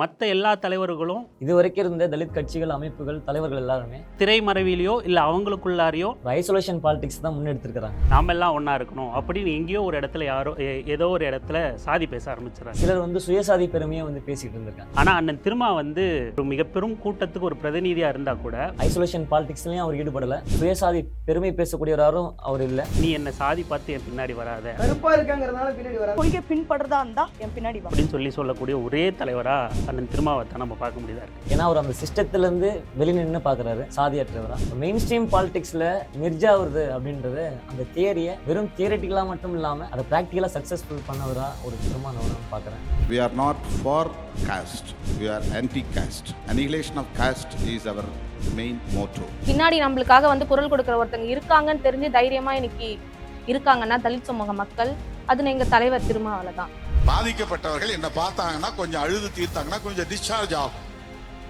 மற்ற எல்லா தலைவர்களும் இதுவரைக்கும் இருந்த தலித் கட்சிகள், அமைப்புகள், தலைவர்கள் எல்லாருமே திரைமறைவிலையோ இல்லை அவங்களுக்குள்ளாரையோ ஐசோலேஷன் பாலிடிக்ஸ் தான் முன்னெடுத்திருக்கிறாங்க. நாம எல்லாம் ஒன்றா இருக்கணும் அப்படின்னு எங்கேயோ ஒரு இடத்துல யாரோ ஏதோ ஒரு இடத்துல சாதி பேச ஆரம்பிச்சிடறாங்க. சிலர் சுயசாதி பெருமையை பேசிட்டு இருந்திருக்காங்க. ஆனால் அண்ணன் திருமா ஒரு மிக பெரும் கூட்டத்துக்கு ஒரு பிரதிநிதியாக இருந்தால் கூட ஐசோலேஷன் பாலிடிக்ஸ்லையும் அவர் ஈடுபடலை. சுயசாதி பெருமை பேசக்கூடியவராரும் அவர் இல்லை. நீ என்ன சாதி பார்த்து என் பின்னாடி வராத, கொள்கை பின்பற்றதா இருந்தா என் பின்னாடி வா அப்படின்னு சொல்லக்கூடிய ஒரே தலைவராக அண்ணன் திருமாவை தான் நம்ம பார்க்க முடியுதா இருக்கு. ஏன்னா அவர் அந்த சிஸ்டத்திலேருந்து வெளிநின்று பார்க்குறாரு, சாதியற்றவரா. மெயின் ஸ்ட்ரீம் பாலிடிக்ஸில் மிர்ஜா வருது அப்படின்றது அந்த தியரியை வெறும் தியரட்டிக்கலாக மட்டும் இல்லாமல் அதை ப்ராக்டிக்கலாக சக்ஸஸ்ஃபுல் பண்ணவரா ஒரு திருமானவரை பார்க்குறேன். We are not for caste, we are anti-caste. Annihilation of caste is our main motto. பின்னாடி நம்மளுக்காக குரல் கொடுக்குற ஒருத்தங்க இருக்காங்கன்னு தெரிஞ்சு தைரியமா இன்னைக்கு இருக்காங்கன்னா தலித் சமூக மக்கள், அது எங்க தலைவர் திருமாவளவன் தான். பாதிக்கப்பட்டவர்கள் என்ன பார்த்தாங்கன்னா கொஞ்சம் அழுது தீர்த்தாங்கன்னா கொஞ்சம் டிஸ்சார்ஜ் ஆகும்.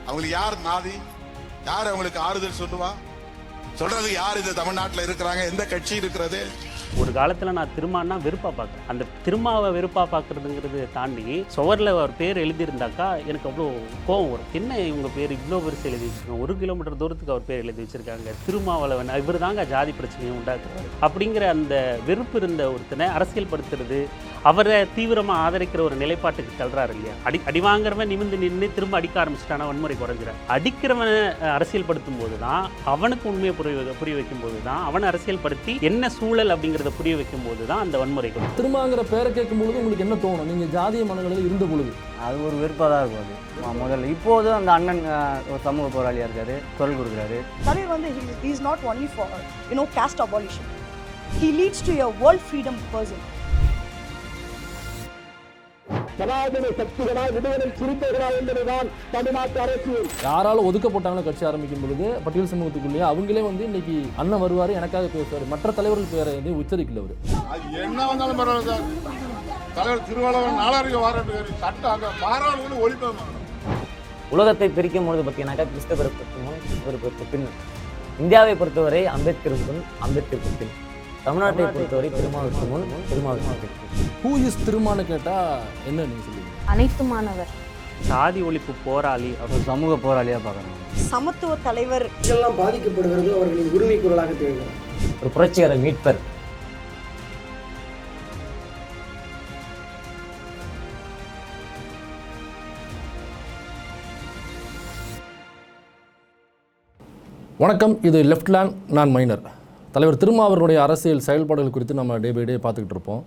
அவங்களுக்கு யார் நாதி, யார் அவங்களுக்கு ஆறுதல் சொல்லுவா, சொல்றது யார் இந்த தமிழ்நாட்டில் இருக்கிறாங்க, எந்த கட்சி இருக்கிறது. ஒரு காலத்தில் நான் திருமானா வெறுப்பாக பார்க்குறேன். அந்த திருமாவை வெறுப்பாக பார்க்குறதுங்கிறது தாண்டி சுவரில் அவர் பேர் எழுதியிருந்தாக்கா எனக்கு அவ்வளோ கோவம் வரும். என்ன இவங்க பேர் இவ்வளோ பெருசு எழுதி வச்சுருக்காங்க, 1 கிலோமீட்டர் தூரத்துக்கு அவர் பேர் எழுதி வச்சுருக்காங்க, திருமாவளவன் இவர் தாங்க ஜாதி பிரச்சனையை உண்டாக்குறாரு அப்படிங்கிற அந்த வெறுப்பு இருந்த ஒருத்தனை அரசியல்படுத்துறது, அவரை தீவிரமாக ஆதரிக்கிற ஒரு நிலைப்பாட்டுக்கு தள்ளுறாரு இல்லையா. அடி வாங்குறவன் நிமிந்து நின்று திரும்ப அடிக்க ஆரம்பிச்சிட்டானா வன்முறை குறைஞ்சிட. அடிக்கிறவனை அரசியல்படுத்தும் போது தான், அவனுக்கு உண்மையை புரிய வைக்கும் போது தான், அவனை அரசியல்படுத்தி என்ன சூழல் அப்படிங்கிற புரிய வைக்கும் போது தான் அந்த வன்முறைகள். திருமாங்கிற பேரை கேட்கும் பொழுது உங்களுக்கு என்ன தோணும்? நீங்க ஜாதிய மனங்களில் இருந்த பொழுது அது ஒரு வெறுப்பாக தான் இருக்கும். அது முதல்ல இப்போது அந்த அண்ணன் ஒரு சமூக போராளியாக இருக்காரு, குரல் கொடுக்குறாரு. தலைவர் he is not only for caste abolition, he leads to a world freedom person. யாராலும் ஒதுக்கப்பட்டாங்களோ கட்சி ஆரம்பிக்கும் பொழுது பட்டியல் சமூகத்துக்குள்ளேயே அவங்களே இன்னைக்கு அண்ணன் வருவாரு, எனக்காக பேசுவார், மற்ற தலைவர்கள் பேரை உச்சரிக்கல. அவரு என்ன வந்தாலும் பரவாயில்ல சார், தலைவர் திருவாளவன் நாளாரிக வாரண்டு சட்டம் பாராளுமன்ற ஒளிப்பேன். உலகத்தை பிரிக்கும் பொழுது பார்த்தீங்கன்னாக்கா கிறிஸ்தவ பிறப்புக்கு முன், இவர் பிறப்பு பின். இந்தியாவை பொறுத்தவரை அம்பேத்கருக்கு முன், அம்பேத்கருக்கு பின். தமிழ்நாட்டை பொறுத்தவரை திருமாவுக்கு முன், திருமாவுக்கு பின். ஹூ இஸ் திருமான்னு கேட்டா என்ன நீங்க சொல்லுவீங்க? அனைத்துமானவர், சாதி ஒழிப்பு போராளி, ஒரு சமூக போராளியாக பார்க்குறாங்க. சமத்துவ தலைவர். இதெல்லாம் பாதிக்கப்படுகிறது அவர்களின் உரிமை குரலாக தேவைப்படுகிறது. ஒரு புரட்சிகர மீட்பர். வணக்கம், இது லெஃப்ட் லேண்ட், நான் மைனர். தலைவர் திருமா அவர்களுடைய அரசியல் செயல்பாடுகள் குறித்து நம்ம டே பை டே பார்த்துக்கிட்டு இருப்போம்.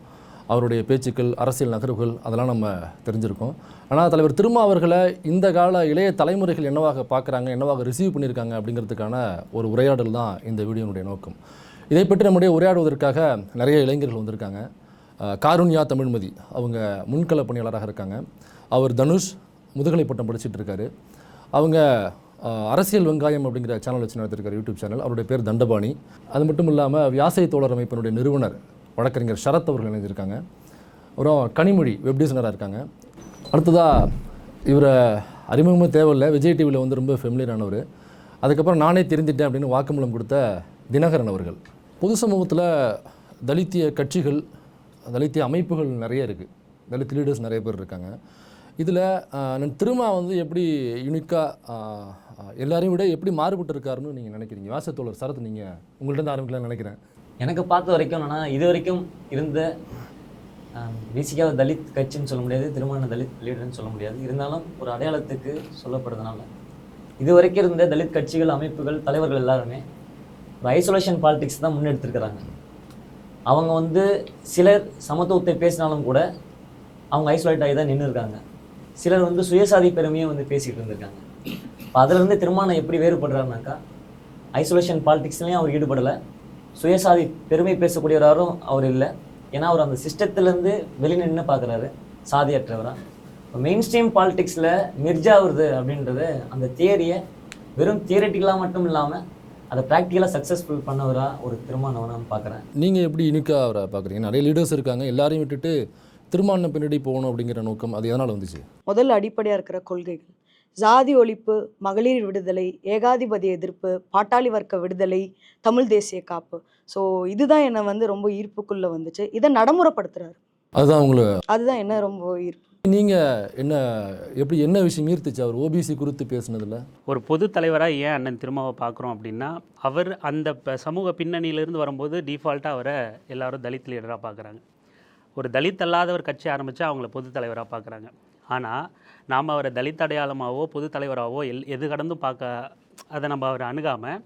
அவருடைய பேச்சுக்கள், அரசியல் நகர்வுகள் அதெல்லாம் நம்ம தெரிஞ்சிருக்கோம். ஆனால் தலைவர் திருமா அவர்களை இந்த கால இளைய தலைமுறைகள் என்னவாக பார்க்குறாங்க, என்னவாக ரிசீவ் பண்ணியிருக்காங்க அப்படிங்கிறதுக்கான ஒரு உரையாடல் தான் இந்த வீடியோனுடைய நோக்கம். இதை பற்றி நம்முடைய உரையாடுவதற்காக நிறைய இளைஞர்கள் வந்திருக்காங்க. காருண்யா தமிழ்மதி அவங்க முன்கள பணியாளராக இருக்காங்க. அவர் தனுஷ் முதுகலை பட்டம் படிச்சுட்டு இருக்காரு. அவங்க அரசியல் வெங்காயம் அப்படிங்கிற சேனல் வச்சு நடத்திருக்காரு, யூடியூப் சேனல். அவருடைய பேர் தண்டபாணி. அது மட்டும் இல்லாமல் வியாசை தோழர் அமைப்பினுடைய நிறுவனர் வழக்கறிஞர் ஷரத் அவர்கள் இணைந்திருக்காங்க. அப்புறம் கனிமொழி வெப் டிசைனராக இருக்காங்க. அடுத்ததாக இவரை அறிமுகமே தேவையில்லை, விஜய் டிவியில் ரொம்ப ஃபெமிலியரானவர். அதுக்கப்புறம் நானே தெரிஞ்சிட்டேன் அப்படின்னு வாக்குமூலம் கொடுத்த தினகரன் அவர்கள். பொது சமூகத்தில் தலித்திய கட்சிகள், தலித்திய அமைப்புகள் நிறைய இருக்குது, தலித் லீடர்ஸ் நிறைய பேர் இருக்காங்க. இதில் திருமா எப்படி யூனிக்காக எல்லாரையும் விட எப்படி மாறுபட்டு இருக்காருன்னு நீங்கள் நினைக்கிறீங்க? வியாசத்தோழர் சரத், நீங்கள் உங்கள்கிட்ட ஆரம்பிக்கலாம்னு நினைக்கிறேன். எனக்கு பார்த்த வரைக்கும் என்னன்னா, இது வரைக்கும் இருந்த பேசிக்காக தலித் கட்சின்னு சொல்ல முடியாது, திருமண தலித் லீடர்னு சொல்ல முடியாது. இருந்தாலும் ஒரு அடையாளத்துக்கு சொல்லப்படுறதுனால இது வரைக்கும் இருந்த தலித் கட்சிகள், அமைப்புகள், தலைவர்கள் எல்லாருமே ஒரு ஐசோலேஷன் பாலிடிக்ஸ் தான் முன்னெடுத்திருக்கிறாங்க. அவங்க சிலர் சமத்துவத்தை பேசினாலும் கூட அவங்க ஐசோலேட் ஆகி தான் நின்று இருக்காங்க. சிலர் சுயசாதி பெருமையை பேசிகிட்டு இருந்திருக்காங்க. இப்போ அதிலிருந்து திருமணம் எப்படி வேறுபடுறாருனாக்கா, ஐசோலேஷன் பாலிடிக்ஸ்லையும் அவர் ஈடுபடலை, சுயசாதி பெருமை பேசக்கூடியவராரும் அவர் இல்லை. ஏன்னா அவர் அந்த சிஸ்டத்திலேருந்து வெளிநின்று பார்க்குறாரு, சாதியற்றவராக. இப்போ மெயின் ஸ்ட்ரீம் பாலிடிக்ஸில் மிர்ஜா வருது அப்படின்றது அந்த தியரியை வெறும் தியரட்டிக்கலாக மட்டும் இல்லாமல் அதை ப்ராக்டிக்கலாக சக்ஸஸ்ஃபுல் பண்ணவரா ஒரு திருமானவனை பார்க்குறேன். நீங்கள் எப்படி யூனிக்காக அவரை பார்க்குறீங்க? நிறைய லீடர்ஸ் இருக்காங்க, எல்லாரையும் விட்டுட்டு திருமணம் பின்னாடி போகணும் அப்படிங்கிற நோக்கம் அது எதனால் வந்துச்சு? முதல்ல அடிப்படையாக இருக்கிற கொள்கைகள், ஜாதி ஒழிப்பு, மகளிர் விடுதலை, ஏகாதிபதிய எதிர்ப்பு, பாட்டாளி வர்க்க விடுதலை, தமிழ் தேசிய காப்பு. ஸோ இதுதான் என்னை ரொம்ப ஈர்ப்புக்குள்ளே வந்துச்சு. இதை நடைமுறைப்படுத்துறாரு, அதுதான் அதுதான் என்ன ரொம்ப ஈர்ப்பு. நீங்கள் என்ன விஷயம் ஈர்த்துச்சு அவர் ஓபிசி குறித்து பேசுனதில்? ஒரு பொது தலைவராக ஏன் அண்ணன் திருமாவை பார்க்குறோம் அப்படின்னா, அவர் அந்த சமூக பின்னணியிலேருந்து வரும்போது டிஃபால்ட்டாக அவரை எல்லாரும் தலித் லீடராக பார்க்குறாங்க. ஒரு தலித் அல்லாதவர் கட்சி ஆரம்பித்தா அவங்கள பொது தலைவராக பார்க்குறாங்க. ஆனால் நாம் அவரை தலித் அடையாளமாகவோ பொது தலைவராகவோ எது கடந்தும் அதை நம்ம அவரை அணுகாமல்,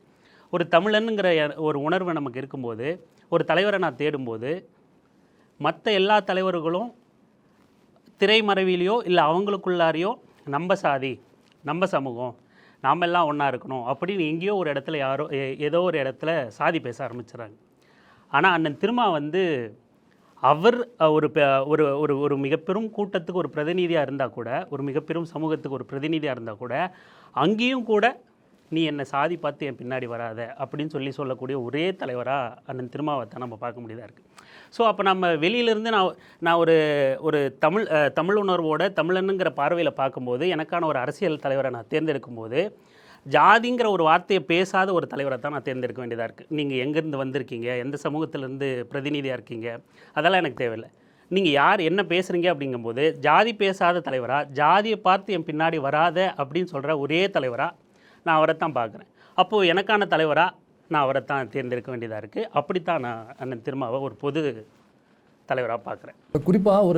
ஒரு தமிழனுங்கிற ஒரு உணர்வு நமக்கு இருக்கும்போது, ஒரு தலைவரை நான் தேடும்போது மற்ற எல்லா தலைவர்களும் திரைமறைவிலையோ இல்லை அவங்களுக்குள்ளாரையோ நம்ம சாதி, நம்ம சமூகம், நாம் எல்லாம் ஒன்றா இருக்கணும் அப்படின்னு எங்கேயோ ஒரு இடத்துல ஏதோ ஒரு இடத்துல சாதி பேச ஆரம்பிச்சிடறாங்க. ஆனால் அண்ணன் திருமா அவர் ஒரு ஒரு ஒரு மிகப்பெரும் கூட்டத்துக்கு ஒரு பிரதிநிதியாக இருந்தால் கூட, ஒரு மிகப்பெரும் சமூகத்துக்கு ஒரு பிரதிநிதியாக இருந்தால் கூட, அங்கேயும் கூட நீ என்னை சாதி பார்த்து என் பின்னாடி வராத அப்படின்னு சொல்லக்கூடிய ஒரே தலைவராக அண்ணன் திருமாவை தான் நம்ம பார்க்க முடியதா இருக்குது. ஸோ அப்போ நம்ம வெளியிலேருந்து நான் ஒரு தமிழ் உணர்வோட தமிழனுங்கிற பார்வையில் பார்க்கும்போது, எனக்கான ஒரு அரசியல் தலைவரை நான் தேர்ந்தெடுக்கும் போது ஜாதிங்கிற ஒரு வார்த்தையை பேசாத ஒரு தலைவரை தான் நான் தேர்ந்தெடுக்க வேண்டியதாக இருக்குது. நீங்கள் எங்கேருந்து வந்திருக்கீங்க, எந்த சமூகத்திலேருந்து பிரதிநிதியாக இருக்கீங்க, அதெல்லாம் எனக்கு தேவையில்லை. நீங்கள் யார் என்ன பேசுகிறீங்க அப்படிங்கும்போது ஜாதி பேசாத தலைவராக, ஜாதியை பார்த்து என் பின்னாடி வராத அப்படின்னு சொல்கிற ஒரே தலைவராக நான் அவரை தான் பார்க்குறேன். அப்போது எனக்கான தலைவராக நான் அவரை தான் தேர்ந்தெடுக்க வேண்டியதாக இருக்குது. அப்படித்தான் நான் அண்ணன் திருமாவை ஒரு பொது தலைவராக பார்க்குறேன். குறிப்பாக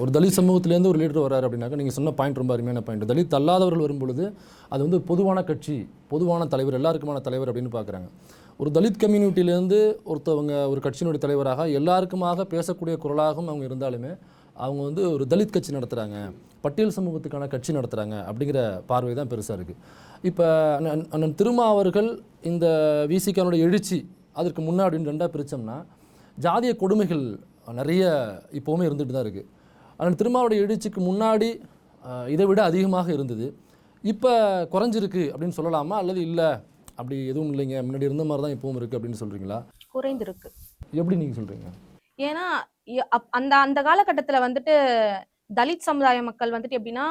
ஒரு தலித் சமூகத்திலேருந்து ஒரு லீடர் வராரு அப்படின்னாக்கா, நீங்கள் சொன்ன பாயிண்ட் ரொம்ப அருமையான பாயிண்ட். தலித் அல்லாதவர்கள் வரும்பொழுது அது பொதுவான கட்சி, பொதுவான தலைவர், எல்லாருக்குமான தலைவர் அப்படின்னு பார்க்குறாங்க. ஒரு தலித் கம்யூனிட்டிலேருந்து ஒருத்தவங்க ஒரு கட்சியினுடைய தலைவராக எல்லாருக்குமாக பேசக்கூடிய குரலாகவும் அவங்க இருந்தாலுமே அவங்க ஒரு தலித் கட்சி நடத்துகிறாங்க, பட்டியல் சமூகத்துக்கான கட்சி நடத்துகிறாங்க அப்படிங்கிற பார்வை தான் பெருசாக இருக்குது. இப்போ அண்ணன் திருமா அவர்கள் இந்த விசிகானுடைய எழுச்சி அதற்கு முன்னாடின்னு ரெண்டாக பிரித்தோம்னா, ஜாதிய கொடுமைகள் நிறைய இப்போவுமே இருந்துகிட்டு தான் இருக்குது. அண்ணன் திருமாவுடைய எழுச்சிக்கு முன்னாடி இதை விட அதிகமாக இருந்தது. இப்போ குறைஞ்சிருக்கு அப்படின்னு சொல்லலாமா, அல்லது இல்லை அப்படி எதுவும் இல்லைங்க, முன்னாடி இருந்த மாதிரி தான் இப்போவும் இருக்குது அப்படின்னு சொல்கிறீங்களா? குறைந்திருக்கு. எப்படி நீங்கள் சொல்கிறீங்க? ஏன்னா அந்த காலகட்டத்தில் தலித் சமுதாய மக்கள் எப்படின்னா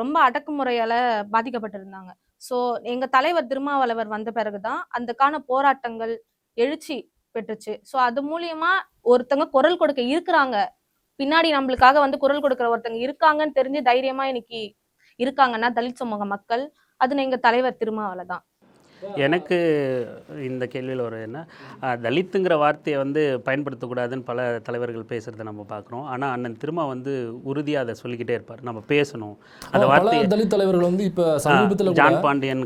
ரொம்ப அடக்குமுறையால் பாதிக்கப்பட்டிருந்தாங்க. ஸோ எங்கள் தலைவர் திருமாவளவர் வந்த பிறகுதான் அதுக்கான போராட்டங்கள் எழுச்சி பெற்றுச்சு. ஸோ அது மூலியமா ஒருத்தங்க குரல் கொடுக்க இருக்கிறாங்க, பின்னாடி நம்மளுக்காக குரல் கொடுக்குற ஒருத்தங்க இருக்காங்கன்னு தெரிஞ்சு தைரியமா இன்னைக்கு இருக்காங்கன்னா தலித் சமூக மக்கள், அது எங்க தலைவர் திருமாவளவர் தான். எனக்கு இந்த கேள்வியில் ஒரு தலித்துங்கிற வார்த்தையை பயன்படுத்தக்கூடாதுன்னு பல தலைவர்கள் பேசுகிறத நம்ம பார்க்குறோம். ஆனால் அண்ணன் திருமா உறுதியாக அதை சொல்லிக்கிட்டே இருப்பார், நம்ம பேசணும் அந்த வார்த்தையை. தலித் தலைவர்கள் இப்போ சமீபத்தில் ஜான் பாண்டியன்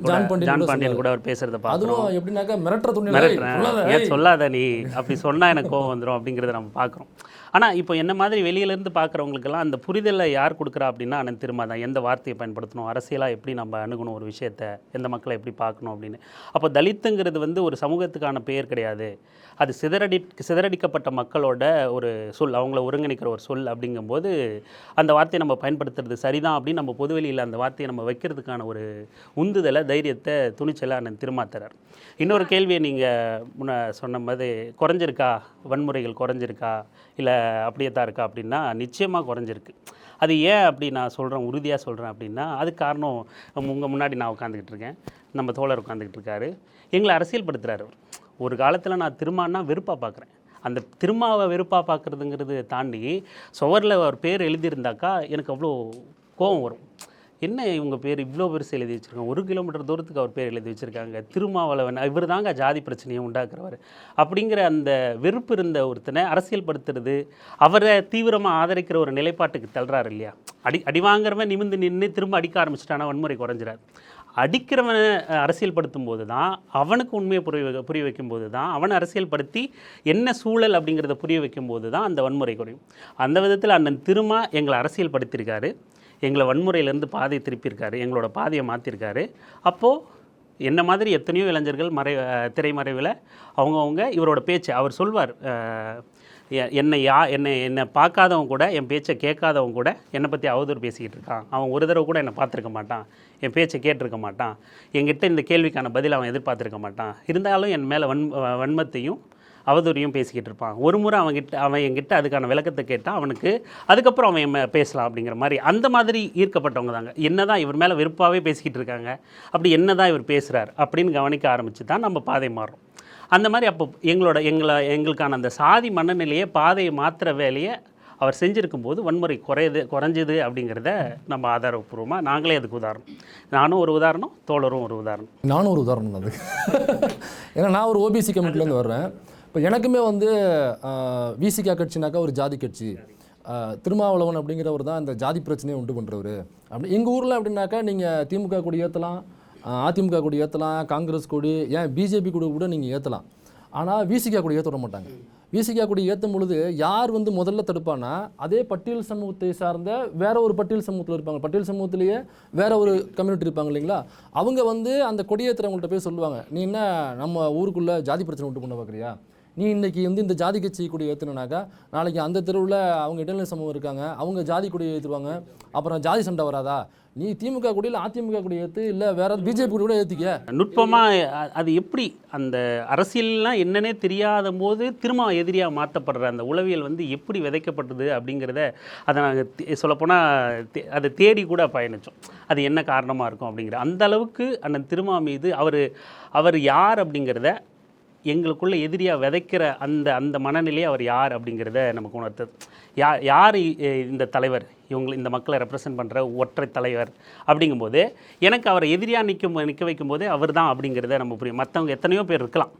கூட அவர் பேசுகிறத பார்க்குறோம். எப்படின்னாக்கா மிரட்டுறேன், ஏன் சொல்லாத நீ, அப்படி சொன்னால் எனக்கு கோவம் வந்துடும் அப்படிங்கிறத நம்ம பார்க்குறோம். ஆனால் இப்போ என்ன மாதிரி வெளியிலேருந்து பார்க்குறவங்களுக்கெல்லாம் அந்த புரிதலை யார் கொடுக்குறா அப்படின்னா அண்ணன் திருமா தான். எந்த வார்த்தையை பயன்படுத்தணும், அரசியலாக எப்படி நம்ம அணுகணும் ஒரு விஷயத்தை, எந்த மக்களை எப்படி பார்க்கணும் அப்படின்னு. அப்போ தலித்துங்கிறது ஒரு சமூகத்துக்கான பெயர் கிடையாது, அது சிதறடிக்கப்பட்ட மக்களோட ஒரு சொல், அவங்கள ஒருங்கிணைக்கிற ஒரு சொல். அப்படிங்கும்போது அந்த வார்த்தையை நம்ம பயன்படுத்துறது சரிதான் அப்படின்னு நம்ம பொதுவெளியில் அந்த வார்த்தையை நம்ம வைக்கிறதுக்கான ஒரு உந்துதலை, தைரியத்தை, துணிச்சலை அண்ணன் திருமா தரார். இன்னொரு கேள்வியை நீங்கள் முன்ன சொன்ன மாதிரி குறைஞ்சிருக்கா, வன்முறைகள் குறைஞ்சிருக்கா இல்லை அப்படியே தான் இருக்கா அப்படின்னா நிச்சயமாக குறைஞ்சிருக்கு. அது ஏன் அப்படி நான் சொல்கிறேன், உறுதியாக சொல்கிறேன் அப்படின்னா, அதுக்கு காரணம் உங்கள் முன்னாடி நான் உட்காந்துக்கிட்டு இருக்கேன், நம்ம தோழர் உட்காந்துக்கிட்டு இருக்காரு, எங்களை அரசியல்படுத்துகிறாரு. ஒரு காலத்தில் நான் திருமான்னா வெறுப்பாக பார்க்குறேன். அந்த திருமாவை வெறுப்பாக பார்க்குறதுங்கிறது தாண்டி சுவரில் ஒரு பேர் எழுதியிருந்தாக்கா எனக்கு அவ்வளோ கோபம் வரும். என்ன இவங்க பேர் இவ்வளோ பெருசு எழுதி வச்சுருக்காங்க, 1 கிலோமீட்டர் தூரத்துக்கு அவர் பேர் எழுதி வச்சுருக்காங்க, திருமாவளவன், இவர் தாங்க ஜாதி பிரச்சனையை உண்டாக்குறவர் அப்படிங்கிற அந்த வெறுப்பு இருந்த ஒருத்தனை அரசியல்படுத்துறது, அவரை தீவிரமாக ஆதரிக்கிற ஒரு நிலைப்பாட்டுக்கு தள்ளுறாரு இல்லையா. அடி வாங்குறவன் நிமிந்து நின்று திரும்ப அடிக்க ஆரம்பிச்சிட்டானா வன்முறை குறைஞ்சிடாது. அடிக்கிறவனை அரசியல்படுத்தும் போது தான், அவனுக்கு உண்மையை புரிய வைக்கும்போது தான், அவனை அரசியல்படுத்தி என்ன சூழல் அப்படிங்கிறத புரிய வைக்கும்போது தான் அந்த வன்முறை குறையும். அந்த விதத்தில் அண்ணன் திருமா எங்களை அரசியல்படுத்தியிருக்காரு, எங்களை வன்முறையிலேருந்து பாதையை திருப்பியிருக்காரு, எங்களோட பாதையை மாற்றிருக்காரு. அப்போது என்ன மாதிரி எத்தனையோ இளைஞர்கள் திரைமறைவில் அவங்கவுங்க இவரோட பேச்சு, அவர் சொல்வார், என்னை பார்க்காதவங்க கூட, என் பேச்சை கேட்காதவங்க கூட என்னை பற்றி அவதூறு பேசிக்கிட்டு இருக்கான், அவன் ஒரு தடவை கூட என்னை பார்த்துருக்க மாட்டான், என் பேச்சை கேட்டிருக்க மாட்டான், என்கிட்ட இந்த கேள்விக்கான பதில் அவன் எதிர்பார்த்துருக்க மாட்டான், இருந்தாலும் என் மேலே வன்மத்தையும் அவதூறையும் பேசிக்கிட்டு இருப்பான், ஒரு முறை அவன் என்கிட்ட அதுக்கான விளக்கத்தை கேட்டால் அவனுக்கு அதுக்கப்புறம் அவன் பேசலாம் அப்படிங்கிற மாதிரி, அந்த மாதிரி ஈர்க்கப்பட்டவங்க தாங்க. என்ன தான் இவர் மேலே வெறுப்பாகவே பேசிக்கிட்டு இருக்காங்க, அப்படி என்ன தான் இவர் பேசுகிறார் அப்படின்னு கவனிக்க ஆரம்பித்து தான் நம்ம பாதை மாறுறோம். அந்த மாதிரி அப்போ எங்களுக்கான அந்த சாதி மனநிலையை, பாதையை மாற்றுற வேலையை அவர் செஞ்சுருக்கும் போது வன்முறை குறைஞ்சது அப்படிங்கிறத நம்ம ஆதாரப்பூர்வமாக நாங்களே அதுக்கு உதாரணம். நானும் ஒரு உதாரணம், தோழரும் ஒரு உதாரணம். நானும் ஒரு உதாரணம் தான் அது. ஏன்னா நான் ஒரு ஓபிசி கமிட்டிலேருந்து வர்றேன். இப்போ எனக்குமே வந்து விசிகா கட்சினாக்கா ஒரு ஜாதி கட்சி, திருமாவளவன் அப்படிங்கிறவர் தான் இந்த ஜாதி பிரச்சனையை உண்டு பண்ணுறவர். அப்படி எங்கள் ஊரில் அப்படின்னாக்கா நீங்கள் திமுக கொடி ஏற்றலாம், அதிமுக கொடி ஏற்றலாம், காங்கிரஸ் கொடி, ஏன் பிஜேபி கொடி கூட நீங்கள் ஏற்றலாம். ஆனால் விசிகா கொடி ஏற்ற விட மாட்டாங்க. விசிகா கொடி ஏற்றும் பொழுது யார் வந்து முதல்ல தடுப்பானா, அதே பட்டியல் சமூகத்தை சார்ந்த வேற ஒரு பட்டியல் சமூகத்தில் இருப்பாங்க. பட்டியல் சமூகத்திலேயே வேற ஒரு கம்யூனிட்டி இருப்பாங்க இல்லைங்களா, அவங்க வந்து அந்த கொடியேற்றுறவங்கள்ட்ட போய் சொல்லுவாங்க, நீ என்ன நம்ம ஊருக்குள்ளே ஜாதி பிரச்சனை உண்டு பண்ண பார்க்குறியா, நீ இன்றைக்கி வந்து இந்த ஜாதி கட்சி கொடி ஏற்றுனாக்கா நாளைக்கு அந்த தெருவில் அவங்க இடைநிலை சமூகம் இருக்காங்க, அவங்க ஜாதி கொடி ஏற்றுவாங்க, அப்புறம் ஜாதி சண்டை வராதா, நீ திமுக கொடி இல்லை அதிமுக கொடி ஏற்று, இல்லை வேற பிஜேபி கொடி கூட ஏற்றிக்க. நுட்பமாக அது எப்படி அந்த அரசியல்லாம் என்னன்னே தெரியாத போது திரும்ப எதிரியாக மாற்றப்படுற அந்த உளவியல் வந்து எப்படி விதைக்கப்பட்டது அப்படிங்கிறத அதை நாங்கள் சொல்லப்போனால் அதை தேடி கூட பயணித்தோம். அது என்ன காரணமாக இருக்கும் அப்படிங்கிற அந்த அளவுக்கு அண்ணன் திருமா மீது அவர் யார் அப்படிங்கிறத எங்களுக்குள்ள எதிரியாக விதைக்கிற அந்த மனநிலையை அவர் யார் அப்படிங்கிறத நமக்கு உணர்த்தது. யார் இந்த தலைவர், இந்த மக்களை ரெப்ரசன்ட் பண்ணுற ஒற்றை தலைவர் அப்படிங்கும்போது எனக்கு அவரை எதிரியாக நிற்க வைக்கும்போதே அவர் தான் அப்படிங்கிறத நம்ம புரியும். மற்றவங்க எத்தனையோ பேர் இருக்கலாம்,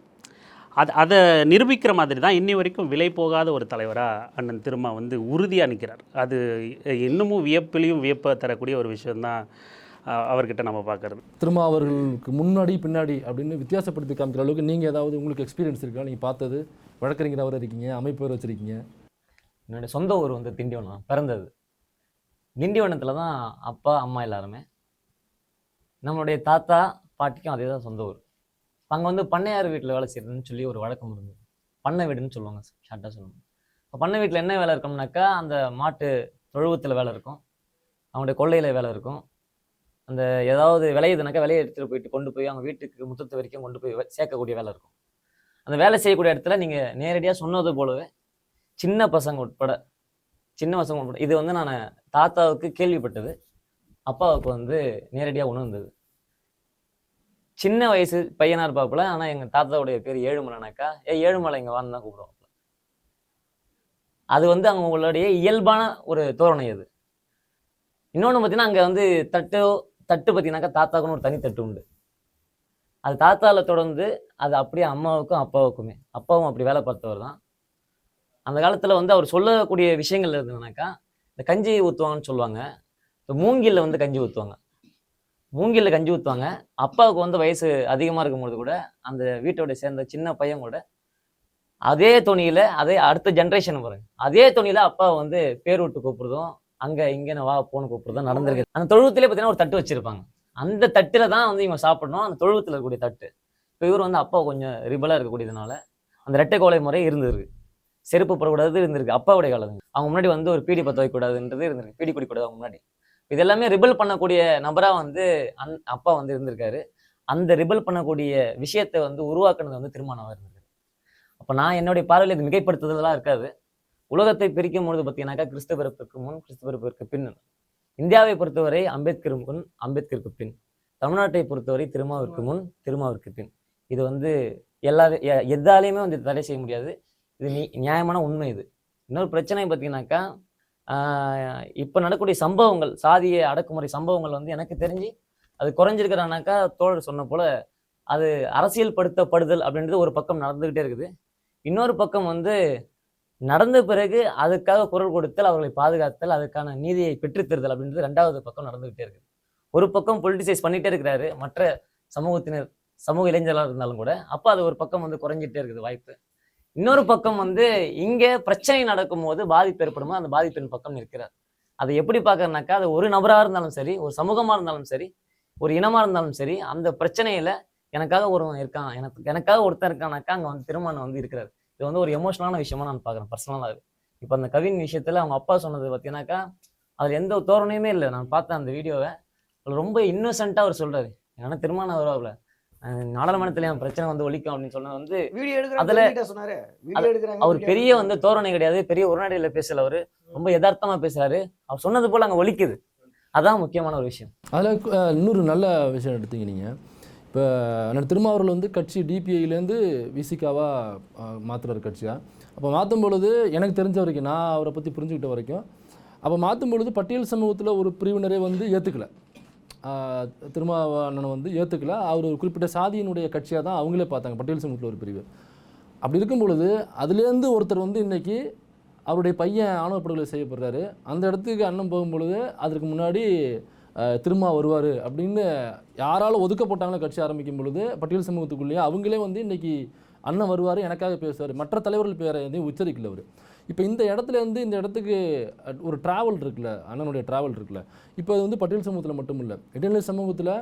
அதை நிரூபிக்கிற மாதிரி தான் இன்னி வரைக்கும் விலை போகாத ஒரு தலைவராக அண்ணன் திருமா வந்து உறுதியாக நிற்கிறார். அது இன்னமும் வியப்பிலையும் வியப்பை தரக்கூடிய ஒரு விஷயந்தான் அவர்கிட்ட நம்ம பார்க்குறது. திருமா அவர்களுக்கு முன்னாடி பின்னாடி அப்படின்னு வித்தியாசப்படுத்தி காமிக்கிற அளவுக்கு நீங்கள் ஏதாவது உங்களுக்கு எக்ஸ்பீரியன்ஸ் இருக்கா? நீங்கள் பார்த்தது, வழக்கறிஞராக இருக்கீங்க, அமைப்பர் வச்சுருக்கீங்க. என்னுடைய சொந்த ஊர் வந்து திண்டிவனம், பிறந்தது திண்டிவனத்தில் தான். அப்பா அம்மா எல்லாருமே, நம்மளுடைய தாத்தா பாட்டிக்கும் அதே தான் சொந்த ஊர். அங்கே வந்து பண்ணையார் வீட்டில் வேலை செய்யறதுன்னு சொல்லி ஒரு வழக்கம் இருந்தது. பண்ணை வீடுன்னு சொல்லுவாங்க, ஷார்ட்டாக சொல்லுவாங்க. இப்போ பண்ணை வீட்டில் என்ன வேலை இருக்கும்னாக்கா, அந்த மாட்டு தொழுவத்தில் வேலை இருக்கும், அவங்களுடைய கொள்ளையில் வேலை இருக்கும். அந்த ஏதாவது விளையுதுனாக்கா விலையை எடுத்துகிட்டு போயிட்டு கொண்டு போய் அவங்க வீட்டுக்கு முற்றத்து வரைக்கும் கொண்டு போய் சேர்க்கக்கூடிய வேலை இருக்கும். அந்த வேலை செய்யக்கூடிய இடத்துல நீங்கள் நேரடியாக சொன்னது போலவே சின்ன பசங்க உட்பட இது வந்து நான் தாத்தாவுக்கு கேள்விப்பட்டது, அப்பாவுக்கு வந்து நேரடியாக உணர்ந்தது. சின்ன வயசு பையனாக இருப்பாப்புல, ஆனால் எங்கள் தாத்தாவுடைய பேர் ஏழுமலைனாக்கா, ஏழுமலை இங்கே வான்னு தான் கூப்பிடுவாங்க. அது வந்து அவங்களுடைய இயல்பான ஒரு தோரணை. அது இன்னொன்று பார்த்தீங்கன்னா, அங்கே வந்து தட்டு பார்த்தீங்கன்னாக்கா தாத்தாக்குன்னு ஒரு தனி தட்டு உண்டு. அது தாத்தாவில் தொடர்ந்து அது அப்படியே அம்மாவுக்கும் அப்பாவுக்குமே, அப்பாவும் அப்படி வேலை பார்த்தவர் தான். அந்த காலத்தில் வந்து அவர் சொல்லக்கூடிய விஷயங்கள் இருந்ததுனாக்கா, இந்த கஞ்சி ஊற்றுவாங்கன்னு சொல்லுவாங்க. இப்போ மூங்கிலில் வந்து கஞ்சி ஊற்றுவாங்க, மூங்கிலில் கஞ்சி ஊற்றுவாங்க. அப்பாவுக்கு வந்து வயசு அதிகமாக இருக்கும்போது கூட அந்த வீட்டோட சேர்ந்த சின்ன பையன் கூட அதே துணியில், அதே அடுத்த ஜென்ரேஷன் பாருங்க, அதே துணியில் அப்பாவை வந்து பேர் விட்டு கூப்பிடுறதும் அங்கே இங்கேன்னு வா போன்னு கூப்பிடுறதும் நடந்திருக்கு. அந்த தொழுவத்திலே பார்த்தீங்கன்னா ஒரு தட்டு வச்சிருப்பாங்க, அந்த தட்டில் தான் வந்து இவங்க சாப்பிடணும், அந்த தொழுவத்தில் இருக்கக்கூடிய தட்டு. இப்போ இவர் வந்து அப்பா கொஞ்சம் ரிபலாக இருக்கக்கூடியதுனால அந்த ரெட்டை கோலை முறை இருந்திருக்கு. செருப்பு போடக்கூடாது இருந்திருக்கு அப்பாவுடைய காலத்துங்க. அவங்க முன்னாடி வந்து ஒரு பீடி பற்ற வைக்கக்கூடாதுன்றது இருந்திருக்கு, பீடி குடிக்கூடாது அவங்க முன்னாடி. இது எல்லாமே ரிபல் பண்ணக்கூடிய நபராக வந்து அப்பா வந்து இருந்திருக்காரு. அந்த ரிபல் பண்ணக்கூடிய விஷயத்தை வந்து உருவாக்குனது வந்து திருமணம் இருந்திருக்கு. அப்போ நான் என்னுடைய பார்வையில் இது மிகைப்படுத்துதலாம் இருக்காது. உலகத்தை பிரிக்கும் பொழுது பார்த்தீங்கன்னாக்கா, கிறிஸ்து பிறப்பிற்கு முன், கிறிஸ்து பிறப்பிற்கு பின். இந்தியாவை பொறுத்தவரை அம்பேத்கர் முன், அம்பேத்கருக்கு பின். தமிழ்நாட்டை பொறுத்தவரை திருமாவிற்கு முன், திருமாவிற்கு பின். இது வந்து எதாலையுமே வந்து தடை செய்ய முடியாது. இது நியாயமான உண்மை. இது இன்னொரு பிரச்சனை பார்த்தீங்கன்னாக்கா, இப்போ நடக்கக்கூடிய சம்பவங்கள், சாதிய அடக்குமுறை சம்பவங்கள் வந்து எனக்கு தெரிஞ்சு அது குறைஞ்சிருக்கிறானாக்கா, தோழர் சொன்ன போல அது அரசியல் படுத்தப்படுதல் அப்படின்றது ஒரு பக்கம் நடந்துகிட்டே இருக்குது. இன்னொரு பக்கம் வந்து நடந்த பிறகு அதுக்காக குரல் கொடுத்தல், அவர்களை பாதுகாத்தல், அதுக்கான நீதியை பெற்றுத்தருதல் அப்படின்றது ரெண்டாவது பக்கம் நடந்துகிட்டே இருக்குது. ஒரு பக்கம் பொலிட்டிசைஸ் பண்ணிட்டே இருக்கிறாரு மற்ற சமூகத்தினர், சமூக இளைஞர்களாக இருந்தாலும் கூட. அப்போ அது ஒரு பக்கம் வந்து குறைஞ்சிட்டே இருக்குது வாய்ப்பு. இன்னொரு பக்கம் வந்து இங்கே பிரச்சனை நடக்கும் போது பாதிப்பு ஏற்படும், அந்த பாதிப்பின் பக்கம் நிற்கிறார். அதை எப்படி பார்க்கறனாக்கா, அது ஒரு நபராக இருந்தாலும் சரி, ஒரு சமூகமாக இருந்தாலும் சரி, ஒரு இனமாக இருந்தாலும் சரி, அந்த பிரச்சனையில எனக்காக ஒருவன் இருக்கான், எனக்காக ஒருத்தன் இருக்கானாக்கா அங்கே வந்து திருமணம் வந்து இருக்கிறார். இது வந்து ஒரு எமோஷனலான விஷயமா நான் பார்க்குறேன் பர்சனலாக. இப்போ அந்த கவின் விஷயத்தில் அவங்க அப்பா சொன்னது பார்த்தீங்கன்னாக்கா, அதில் எந்த தோரணையுமே இல்லை. நான் பார்த்தேன் அந்த வீடியோவை, அதில் ரொம்ப இன்னோசென்ட்டாக அவர் சொல்கிறாரு, ஏன்னா திருமணம் வருவாப்புல நாடாளுமன்றத்துல என் பிரச்சனை வந்து ஒழிக்கும் அப்படின்னு சொன்னது வந்து அதுல அவர் பெரிய வந்து தோரணை கிடையாது, பெரிய உரைநடையில பேசல, அவரு ரொம்ப யதார்த்தமா பேசுறாரு. அவர் சொன்னது போல அங்க ஒழிக்குது. அதான் முக்கியமான ஒரு விஷயம். அதில் இன்னொரு நல்ல விஷயம் எடுத்தீங்க நீங்கள். இப்போ திருமாவர்கள் வந்து கட்சி டிபிஐலேருந்து விசிகாவாக மாற்றுற கட்சியாக, அப்போ மாற்றும் பொழுது எனக்கு தெரிஞ்ச வரைக்கும், நான் அவரை பற்றி புரிஞ்சுக்கிட்ட வரைக்கும், அப்போ மாற்றும் பொழுது பட்டியல் சமூகத்தில் ஒரு பிரிவினரே வந்து ஏற்றுக்கல, திருமாவ அண்ணனை வந்து ஏற்றுக்கல. அவர் ஒரு குறிப்பிட்ட சாதியினுடைய கட்சியாக தான் அவங்களே பார்த்தாங்க, பட்டியல் சமூகத்தில் ஒரு பிரிவு. அப்படி இருக்கும் பொழுது அதுலேருந்து ஒருத்தர் வந்து இன்றைக்கி அவருடைய பையன் ஆணவ படுகொலை செய்யப்படுறாரு. அந்த இடத்துக்கு அண்ணன் போகும்பொழுது அதற்கு முன்னாடி திரும்ப வருவார் அப்படின்னு யாராலும் ஒதுக்கப்பட்டாங்களோ கட்சி ஆரம்பிக்கும் பொழுது பட்டியல் சமூகத்துக்குள்ளேயே அவங்களே வந்து இன்றைக்கி அண்ணன் வருவார், எனக்காக பேசுவார், மற்ற தலைவர்கள் பேரை எதையும் உச்சரிக்கல அவர். இப்போ இந்த இடத்துலேருந்து இந்த இடத்துக்கு ஒரு ட்ராவல் இருக்குல்ல, அண்ணனுடைய ட்ராவல் இருக்குல்ல, இப்போ அது வந்து பட்டியல் சமூகத்தில் மட்டும் இல்லை, இடைநிலை சமூகத்தில்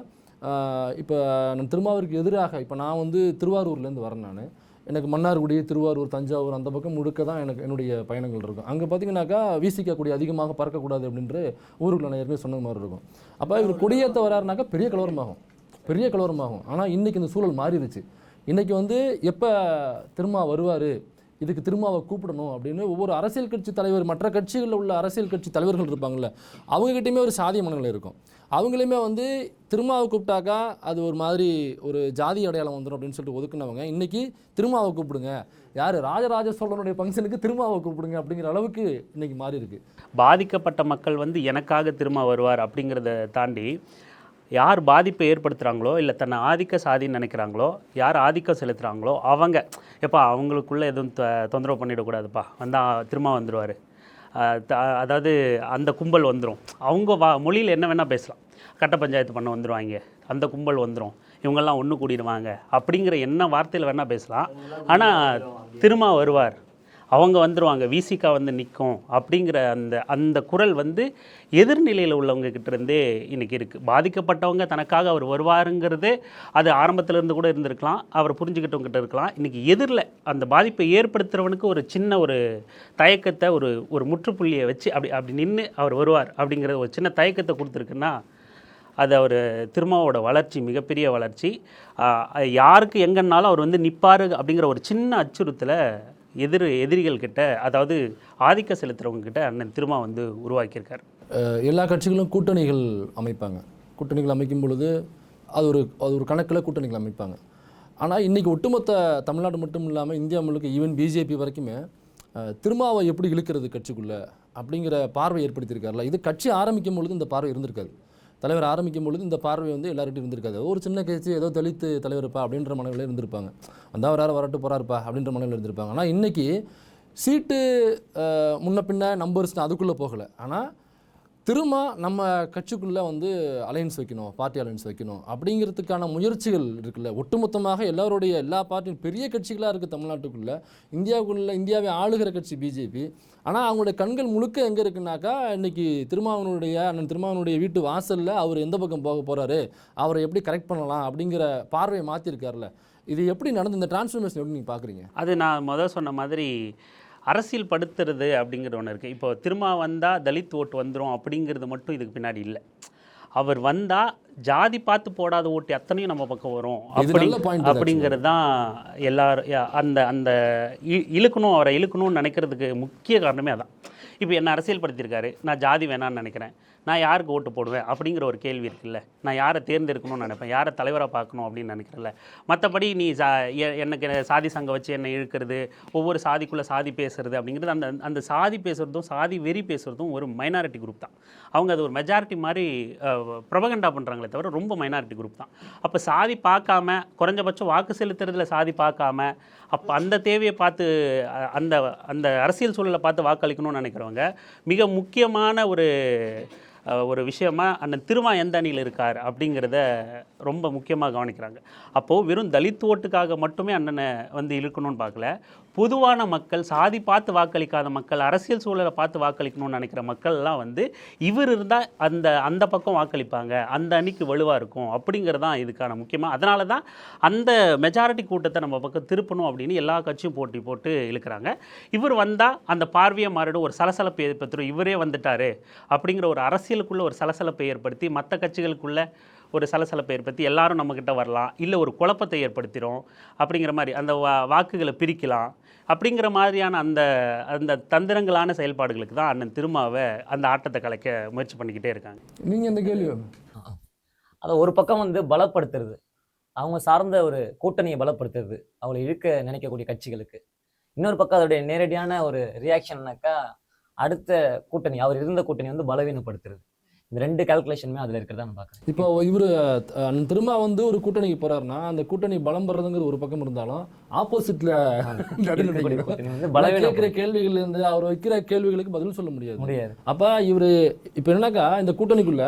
இப்போ நான் திருமாவிற்கு எதிராக, இப்போ நான் வந்து திருவாரூர்லேருந்து வரேன், நான் எனக்கு மன்னார்குடி, திருவாரூர், தஞ்சாவூர் அந்த பக்கம் முழுக்க தான் எனக்கு என்னுடைய பயணங்கள் இருக்கும். அங்கே பார்த்தீங்கன்னாக்கா வீசிக்கக்கூடிய அதிகமாக பறக்கக்கூடாது அப்படின்ற ஊருக்குள்ள நான் ஏற்கனவே சொன்ன மாதிரி இருக்கும். அப்போ இவர் கொடியேற்ற வராருனாக்கா பெரிய கலவரமாகும். ஆனால் இன்றைக்கி இந்த சூழல் மாறிடுச்சு. இன்றைக்கி வந்து எப்போ திருமா வருவார், இதுக்கு திருமாவை கூப்பிடணும் அப்படின்னு ஒவ்வொரு அரசியல் கட்சி தலைவர், மற்ற கட்சிகளில் உள்ள அரசியல் கட்சி தலைவர்கள் இருப்பாங்கள்ல, அவங்ககிட்டையுமே ஒரு சாதிய மனநிலை இருக்கும். அவங்களையுமே வந்து திருமாவை கூப்பிட்டாக்கா அது ஒரு மாதிரி ஒரு ஜாதி அடையாளம் வந்துடும் அப்படின்னு சொல்லிட்டு ஒதுக்குனவங்க இன்றைக்கி திருமாவை கூப்பிடுங்க, யார் ராஜராஜ சோழனுடைய ஃபங்க்ஷனுக்கு திருமாவை கூப்பிடுங்க அப்படிங்கிற அளவுக்கு இன்றைக்கி மாறி இருக்கு. பாதிக்கப்பட்ட மக்கள் வந்து எனக்காக திருமா வருவார் அப்படிங்கிறத தாண்டி யார் பாதிப்பை ஏற்படுத்துகிறாங்களோ, இல்லை தன்னை ஆதிக்க சாதின்னு நினைக்கிறாங்களோ, யார் ஆதிக்கம் செலுத்துகிறாங்களோ அவங்க எப்பா அவங்களுக்குள்ளே எதுவும் தொந்தரவு பண்ணிடக்கூடாதுப்பா, வந்தால் திரும்ப வந்துடுவார், அதாவது அந்த கும்பல் வந்துடும், அவங்க மொழியில் என்ன வேணால் பேசலாம், கட்ட பஞ்சாயத்து பண்ண வந்துடுவாங்க, அந்த கும்பல் வந்துடும், இவங்கெல்லாம் ஒன்று கூடிடுவாங்க அப்படிங்கிற என்ன வார்த்தையில் வேணால் பேசலாம். ஆனால் திரும்ப வருவார், அவங்க வந்துடுவாங்க, விசிகா வந்து நிற்கும் அப்படிங்கிற அந்த குரல் வந்து எதிர்நிலையில் உள்ளவங்க கிட்டேருந்தே இன்றைக்கி இருக்குது. பாதிக்கப்பட்டவங்க தனக்காக அவர் வருவாருங்கிறது அது ஆரம்பத்திலேருந்து கூட இருந்திருக்கலாம், அவர் புரிஞ்சுக்கிட்டவங்க கிட்ட இருக்கலாம். இன்றைக்கி எதிரில் அந்த பாதிப்பை ஏற்படுத்துகிறவனுக்கு ஒரு சின்ன ஒரு தயக்கத்தை, ஒரு முற்றுப்புள்ளியை வச்சு அப்படி நின்று அவர் வருவார் அப்படிங்கிற ஒரு சின்ன தயக்கத்தை கொடுத்துருக்குன்னா அது அவர் திருமாவோட வளர்ச்சி, மிகப்பெரிய வளர்ச்சி. யாருக்கு எங்கன்னாலும் அவர் வந்து நிற்பார் அப்படிங்கிற ஒரு சின்ன அச்சுறுத்தலை எதிரிகள் கிட்ட, அதாவது ஆதிக்க செலுத்துறவங்க கிட்ட அண்ணன் திருமா வந்து உருவாக்கியிருக்கார். எல்லா கட்சிகளும் கூட்டணிகள் அமைப்பாங்க. கூட்டணிகள் அமைக்கும் பொழுது அது ஒரு கணக்கில் கூட்டணிகள் அமைப்பாங்க. ஆனால் இன்றைக்கி ஒட்டுமொத்த தமிழ்நாடு மட்டும் இல்லாமல் இந்தியா முழுக்க, ஈவன் பிஜேபி வரைக்குமே திருமாவை எப்படி இழுக்கிறது கட்சிக்குள்ளே அப்படிங்கிற பார்வை ஏற்படுத்தியிருக்காருல. இது கட்சி ஆரம்பிக்கும் பொழுது இந்த பார்வை இருந்திருக்காது. தலைவர் ஆரம்பிக்கும் பொழுது இந்த பார்வை வந்து எல்லார்கிட்டையும் இருந்திருக்காது. ஒரு சின்ன கட்சி, ஏதோ தலித்து தலைவர்ப்பா அப்படின்ற மனநிலையில் இருந்திருப்பாங்க, வந்தால் வரட்டு போகிறாருப்பா அப்படின்ற மனநிலையில் இருந்திருப்பாங்க. ஆனால் இன்றைக்கி சீட்டு முன்ன பின்ன நம்பர்ஸ் அதுக்குள்ளே போகலை. ஆனால் திரும்ப நம்ம கட்சிக்குள்ளே வந்து அலையன்ஸ் வைக்கணும், பார்ட்டி அலையன்ஸ் வைக்கணும் அப்படிங்கிறதுக்கான முயற்சிகள் இருக்குல்ல. ஒட்டுமொத்தமாக எல்லா பார்ட்டியும் பெரிய கட்சிகளாக இருக்குது தமிழ்நாட்டுக்குள்ளே. இந்தியாவை ஆளுகிற கட்சி பிஜேபி. ஆனால் அவங்களுடைய கண்கள் முழுக்க எங்கே இருக்குன்னாக்கா, இன்றைக்கி அண்ணன் திருமாவனுடைய வீட்டு வாசலில் அவர் எந்த பக்கம் போக போகிறாரு, அவரை எப்படி கரெக்ட் பண்ணலாம் அப்படிங்கிற பார்வையை மாற்றிருக்காருல்ல. இது எப்படி நடந்து, இந்த டிரான்ஸ்ஃபர்மேஷன் எப்படி நீங்கள் பார்க்குறீங்க? அது நான் சொன்ன மாதிரி அரசியல் படுத்துறது அப்படிங்கிற ஒன்று இருக்குது. இப்போ திரும்ப வந்தால் தலித் ஓட்டு வந்துடும் அப்படிங்கிறது மட்டும் இதுக்கு பின்னாடி இல்லை. அவர் வந்தால் ஜாதி பார்த்து போடாத ஓட்டு அத்தனையும் நம்ம பக்கம் வரும் அப்படிங்கிறது தான் எல்லாரும் அந்த அவரை இழுக்கணும்னு நினைக்கிறதுக்கு முக்கிய காரணமே அதான். இப்போ என்ன அரசியல் படுத்தியிருக்காரு, நான் ஜாதி வேணான்னு நினைக்கிறேன், நான் யாருக்கு ஓட்டு போடுவேன் அப்படிங்கிற ஒரு கேள்வி இருக்குல்ல, நான் யாரை தேர்ந்தெடுக்கணும்னு நினைப்பேன், யாரை தலைவராக பார்க்கணும் அப்படின்னு நினைக்கிறேன்ல. மற்றபடி நீ எனக்கு சாதி சங்கம் வச்சு என்னை இழுக்கிறது, ஒவ்வொரு சாதிக்குள்ளே சாதி பேசுறது அப்படிங்கிறது அந்த சாதி பேசுகிறதும் சாதி வெறி பேசுகிறதும் ஒரு மைனாரிட்டி குரூப் தான். அவங்க அது ஒரு மெஜாரிட்டி மாதிரி ப்ரொபகண்டா பண்ணுறாங்களே தவிர ரொம்ப மைனாரிட்டி குரூப் தான். அப்போ சாதி பார்க்காம, குறைஞ்சபட்சம் வாக்கு செலுத்துறதுல சாதி பார்க்காம, அப்போ அந்த தேவையை பார்த்து அந்த அரசியல் சூழலை பார்த்து வாக்களிக்கணும்னு நினைக்கிறவங்க மிக முக்கியமான ஒரு விஷயமா அண்ணன் திருமா எந்த அணியில் இருக்கார் அப்படிங்கிறத ரொம்ப முக்கியமாக கவனிக்கிறாங்க. அப்போது வெறும் தலித் ஓட்டுக்காக மட்டுமே அண்ணனை வந்து இழுக்கணும்னு பார்க்கல, பொதுவான மக்கள், சாதி பார்த்து வாக்களிக்காத மக்கள், அரசியல் சூழலை பார்த்து வாக்களிக்கணும்னு நினைக்கிற மக்கள்லாம் வந்து இவர் இருந்தால் அந்த பக்கம் வாக்களிப்பாங்க, அந்த அணிக்கு வலுவாக இருக்கும் அப்படிங்கிறதான் இதுக்கான முக்கியமாக. அதனால தான் அந்த மெஜாரிட்டி கூட்டத்தை நம்ம பக்கம் திருப்பணும் அப்படின்னு எல்லா கட்சியும் போட்டி போட்டு இழுக்கிறாங்க. இவர் வந்தால் அந்த பார்வையை மாறிடும், ஒரு சலசலப்பை ஏற்படுத்திடும், இவரே வந்துட்டார் அப்படிங்கிற ஒரு அரசியலுக்குள்ளே ஒரு சலசலப்பை ஏற்படுத்தி, மற்ற கட்சிகளுக்குள்ளே ஒரு சலசலப்பை ஏற்படுத்தி எல்லாரும் நம்மக்கிட்ட வரலாம், இல்லை ஒரு குழப்பத்தை ஏற்படுத்திடும் அப்படிங்கிற மாதிரி, அந்த வாக்குகளை பிரிக்கலாம் அப்படிங்கிற மாதிரியான அந்த தந்திரங்களான செயல்பாடுகளுக்கு தான் அண்ணன் திருமாவை அந்த ஆட்டத்தை கலைக்க முயற்சி பண்ணிக்கிட்டே இருக்காங்க. நீங்கள் இந்த கேள்வி அதை ஒரு பக்கம் வந்து பலப்படுத்துறது, அவங்க சார்ந்த ஒரு கூட்டணியை பலப்படுத்துறது, அவளை இழுக்க நினைக்கக்கூடிய கட்சிகளுக்கு. இன்னொரு பக்கம் அதோடைய நேரடியான ஒரு ரியாக்ஷன்னாக்கா அடுத்த கூட்டணி, அவர் இருந்த கூட்டணி வந்து பலவீனப்படுத்துறது. இந்த 2 கால்குலேஷனுமே அதில் இருக்கிறதா நான் பார்க்குறேன். இப்போ இவர் திரும்ப வந்து ஒரு கூட்டணிக்கு போறாருன்னா அந்த கூட்டணி பலம் பெறதுங்கிற ஒரு பக்கம் இருந்தாலும் ஆப்போசிட்ல கூட்டணி வந்து கேட்கிற கேள்விகள் இருந்து அவர் வைக்கிற கேள்விகளுக்கு பதில் சொல்ல முடியாது. முடியாது. அப்ப இவரு இப்போ என்னன்னாக்கா இந்த கூட்டணிக்குள்ள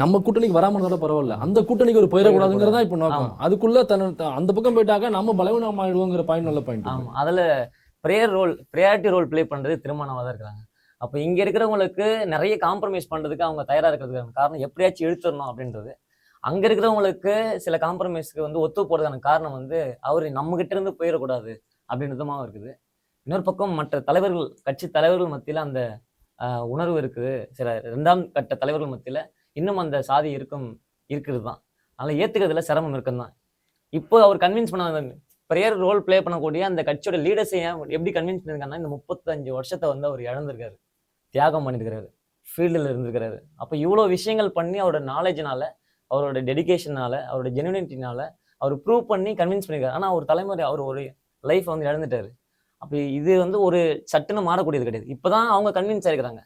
நம்ம கூட்டணிக்கு வராமனதோட பரவாயில்ல, அந்த கூட்டணிக்கு ஒரு போயிடக்கூடாதுங்கிறதா இப்போ நோக்கம். அதுக்குள்ள அந்த பக்கம் போயிட்டாக்க நம்ம பலவீனம் ஆயிடுவோங்கிற பாயிண்ட் நல்ல பாயிண்ட். ஆமாம், அதில் ப்ரையாரிட்டி ரோல் ப்ளே பண்ணுறது திருமணமாக தான் இருக்கிறாங்க. அப்போ இங்கே இருக்கிறவங்களுக்கு நிறைய காம்ப்ரமைஸ் பண்ணுறதுக்கு அவங்க தயாராக இருக்கிறதுக்கான காரணம் எப்படியாச்சும் இழுத்துடணும் அப்படின்றது. அங்கே இருக்கிறவங்களுக்கு சில காம்ப்ரமைஸ்க்கு வந்து ஒத்து போகிறதுக்கான காரணம் வந்து அவர் நம்மகிட்ட இருந்து போயிடக்கூடாது அப்படின்றதுமாக இருக்குது. இன்னொரு பக்கம் மற்ற தலைவர்கள், கட்சி தலைவர்கள் மத்தியில் அந்த உணர்வு இருக்குது. சில 2ஆம் கட்ட தலைவர்கள் மத்தியில் இன்னும் அந்த சாதி இருக்கிறது தான். அதனால் ஏற்றுக்கிறதுல சிரமம் இருக்குன்னு தான். இப்போ அவர் கன்வின்ஸ் பண்ண ப்ரேயர் ரோல் ப்ளே பண்ணக்கூடிய அந்த கட்சியோட லீடர்ஸை எப்படி கன்வின்ஸ் பண்ணியிருக்காங்கன்னா, இந்த 35 வருஷத்தை வந்து அவர் இழந்திருக்காரு, தியாகம் பண்ணியிருக்கிறாரு, ஃபீல்டில் இருந்திருக்கிறாரு. அப்போ இவ்வளோ விஷயங்கள் பண்ணி அவரோட நாலேஜினால, அவரோட டெடிகேஷனால, அவரோட ஜெனுவினிட்டினால அவர் ப்ரூவ் பண்ணி கன்வின்ஸ் பண்ணியிருக்காரு. ஆனால் ஒரு தலைமுறை அவர் ஒரு லைஃப் வந்து இழந்துட்டாரு. அப்போ இது வந்து ஒரு சட்டுன்னு மாறக்கூடியது கிடையாது. இப்போ தான் அவங்க கன்வின்ஸ் ஆகிருக்கிறாங்க.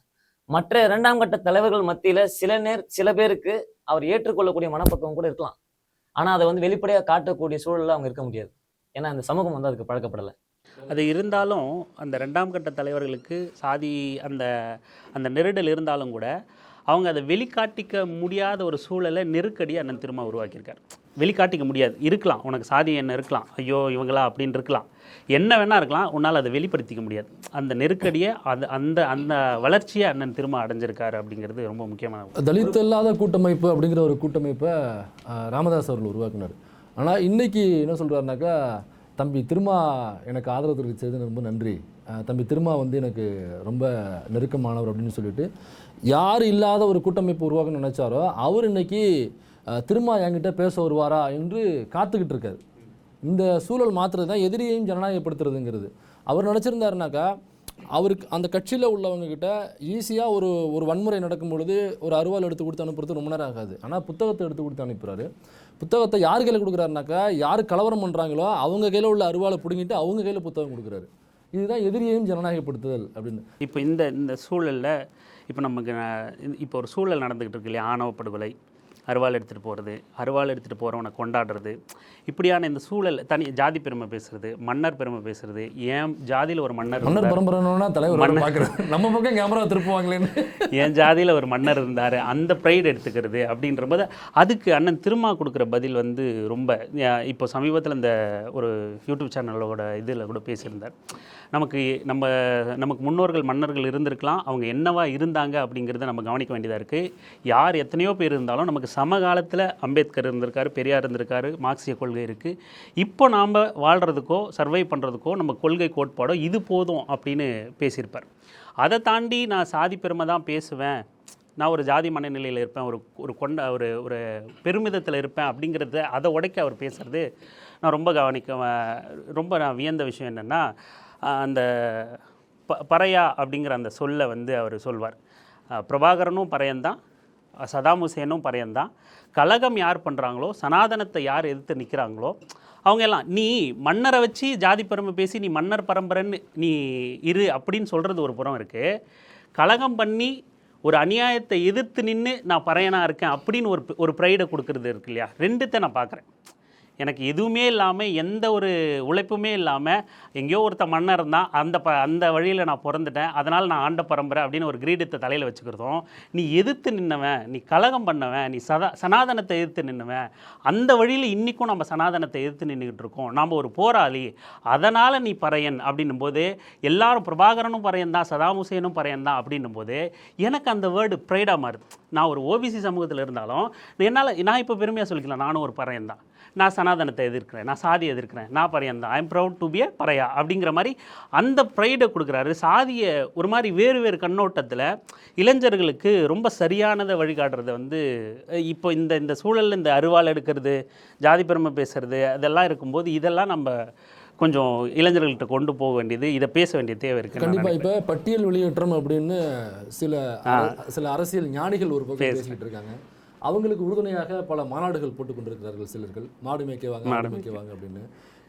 மற்ற 2ஆம் கட்ட தலைவர்கள் மத்தியில் சில பேருக்கு அவர் ஏற்றுக்கொள்ளக்கூடிய மனப்பக்குவம் கூட இருக்கலாம். ஆனால் அதை வந்து வெளிப்படையாக காட்டக்கூடிய சூழலில் அவங்க இருக்க முடியாது. ஏன்னா அந்த சமூகம் வந்து அதுக்கு பழக்கப்படலை. அது இருந்தாலும் அந்த 2ஆம் கட்ட தலைவர்களுக்கு சாதி அந்த அந்த நெருடல் இருந்தாலும் கூட அவங்க அதை வெளிக்காட்டிக்க முடியாத ஒரு சூழலை நெருக்கடி அண்ணன் திரும்ப உருவாக்கியிருக்கார். வெளிக்காட்டிக்க முடியாது, இருக்கலாம், உனக்கு சாதி என்ன இருக்கலாம், ஐயோ இவங்களா அப்படின்னு இருக்கலாம், என்ன வேணா இருக்கலாம், உன்னால் அதை வெளிப்படுத்திக்க முடியாது. அந்த நெருக்கடியை அந்த அந்த வளர்ச்சியை அண்ணன் திரும்ப அடைஞ்சிருக்காரு அப்படிங்கிறது ரொம்ப முக்கியமான. தலித் இல்லாத கூட்டமைப்பு அப்படிங்கிற ஒரு கூட்டமைப்பை ராமதாஸ் அவர்கள் உருவாக்குனார். ஆனால் இன்னைக்கு என்ன சொல்கிறாருனாக்கா, தம்பி திருமா எனக்கு ஆதரவு தெரிவித்தது ரொம்ப நன்றி, தம்பி திருமா வந்து எனக்கு ரொம்ப நெருக்கமானவர் அப்படின்னு சொல்லிட்டு யார் இல்லாத ஒரு கூட்டமைப்பு உருவாக்கணும்னு நினச்சாரோ அவர் இன்னைக்கு திருமா என்கிட்ட பேச வருவாரா என்று காத்துக்கிட்டு இருக்காரு. இந்த சூழல் மாற்றுறது தான் எதிரியையும் ஜனநாயகப்படுத்துறதுங்கிறது. அவர் நினச்சிருந்தாருனாக்கா அவருக்கு அந்த கட்சியில் உள்ளவங்கக்கிட்ட ஈஸியாக ஒரு வன்முறை நடக்கும் பொழுது ஒரு அருவாள் எடுத்து கொடுத்து அனுப்புறது ரொம்ப நேரம் ஆகாது. ஆனால் புத்தகத்தை எடுத்து கொடுத்து அனுப்புகிறாரு. புத்தகத்தை யார் கையில் கொடுக்குறாருனாக்கா, யார் கலவரம் பண்ணுறாங்களோ அவங்க கையில் உள்ள அருவாளை பிடுங்கிட்டு அவங்க கையில் புத்தகம் கொடுக்குறாரு. இதுதான் எதிரியையும் ஜனநாயகப்படுத்துதல் அப்படின்னு. இப்போ இந்த சூழலில் இப்போ நமக்கு இப்போ ஒரு சூழல் நடந்துக்கிட்டு இருக்கு இல்லையா, ஆணவ படுகொலை, அருவாள் எடுத்துகிட்டு போகிறது, அருவாள் எடுத்துகிட்டு போகிறவனை கொண்டாடுறது, இப்படியான இந்த சூழல் தனி ஜாதி பெருமை பேசுறது, மன்னர் பெருமை பேசுறது, ஏன் ஜாதியில் ஒரு மன்னர் பரம்பரைனா தலைவர் நம்ம பக்கம் கேமரா திருப்புவாங்களேன்னு என் ஜாதியில் ஒரு மன்னர் இருந்தார் அந்த ப்ரைடு எடுத்துக்கிறது அப்படின்ற போது அதுக்கு அண்ணன் திருமா கொடுக்குற பதில் வந்து ரொம்ப இப்போ சமீபத்தில் இந்த ஒரு யூடியூப் சேனலோட இதில் கூட பேசியிருந்தார். நமக்கு முன்னோர்கள் மன்னர்கள் இருந்திருக்கலாம், அவங்க என்னவா இருந்தாங்க அப்படிங்கிறத நம்ம கவனிக்க வேண்டியதாக இருக்குது. யார் எத்தனையோ பேர் இருந்தாலும் நமக்கு சமகாலத்தில் அம்பேத்கர் இருந்திருக்காரு, பெரியார் இருந்திருக்காரு, மார்க்சிய கொள்கை இருக்குது. இப்போ நாம் வாழ்கிறதுக்கோ சர்வை பண்ணுறதுக்கோ நம்ம கொள்கை கோட்பாடோ இது போதும் அப்படின்னு பேசியிருப்பார். அதை தாண்டி நான் சாதி பெருமை தான் பேசுவேன், நான் ஒரு ஜாதி மனநிலையில் இருப்பேன், ஒரு பெருமிதத்தில் இருப்பேன் அப்படிங்கிறத அதை உடைக்க அவர் பேசுகிறது நான் ரொம்ப நான் வியந்த விஷயம் என்னென்னா, அந்த பறையா அப்படிங்கிற அந்த சொல்லை வந்து அவர் சொல்வார். பிரபாகரனும் பறையன்தான், சதாம் ஹுசேனும் பறையன்தான், கலகம் யார் பண்ணுறாங்களோ, சனாதனத்தை யார் எதிர்த்து நிற்கிறாங்களோ அவங்க எல்லாம் நீ மன்னரை வச்சு ஜாதி பெருமை பேசி நீ மன்னர் பரம்பரைன்னு நீ இரு அப்படின்னு சொல்கிறது ஒரு புறம் இருக்குது. கலகம் பண்ணி ஒரு அநியாயத்தை எதிர்த்து நின்று நான் பறையனாக இருக்கேன் அப்படின்னு ஒரு ப்ரைடை கொடுக்கறது இருக்கு இல்லையா, ரெண்டுத்தை நான் பார்க்குறேன். எனக்கு எதுவுமே இல்லாமல் எந்த ஒரு உழைப்புமே இல்லாமல் எங்கேயோ ஒருத்த மன்னர் இருந்தால் அந்த வழியில் நான் பிறந்துட்டேன், அதனால் நான் ஆண்ட பரம்பரை அப்படின்னு ஒரு கிரீடத்தை தலையில் வச்சுக்கிறதும், நீ எதிர்த்து நின்னவன், நீ கலகம் பண்ணவன், நீ சனாதனத்தை எதிர்த்து நின்னவன், அந்த வழியில் இன்றைக்கும் நம்ம சனாதனத்தை எதிர்த்து நின்றுக்கிட்டு இருக்கோம், நாம் ஒரு போராளி, அதனால் நீ பறையன் அப்படின்னும் போது, எல்லாரும் பிரபாகரனும் பறையன் தான், சதாம் ஹுசேனும் பறையன் தான் அப்படின்னும் போது எனக்கு அந்த வேர்டு ப்ரைடாக மாறுது. நான் ஒரு ஓபிசி சமூகத்தில் இருந்தாலும் நான் இப்போ பெருமையாக சொல்லிக்கலாம், நானும் ஒரு பறையன் தான், நான் சனாதனத்தை எதிர்க்கிறேன், நான் சாதி எதிர்க்கிறேன், நான் பறையன் தான், I am proud to be a Paraiya அப்படிங்கிற மாதிரி அந்த ப்ரைடை கொடுக்குறாரு. சாதியை ஒரு மாதிரி வேறு கண்ணோட்டத்தில் இளைஞர்களுக்கு ரொம்ப சரியானதை வழிகாட்டுறதை வந்து இப்போ இந்த சூழலில் இந்த அருவாள் எடுக்கிறது, ஜாதி பெருமை பேசுறது அதெல்லாம் இருக்கும்போது இதெல்லாம் நம்ம கொஞ்சம் இளைஞர்கள்ட்ட கொண்டு போக வேண்டியது, இதை பேச வேண்டிய தேவை இருக்குது. கண்டிப்பாக. இப்போ பட்டியல் வெளியேற்றம் அப்படின்னு சில அரசியல் ஞானிகள் ஒரு பக்கம் பேசிக்கிட்டு இருக்காங்க. அவங்களுக்கு உறுதுணையாக பல மாநாடுகள் போட்டு கொண்டிருக்கிறார்கள் சிலர்கள். மாடு மேய்க்கவாங்க, மாடு மேய்க்கவாங்க அப்படின்னு.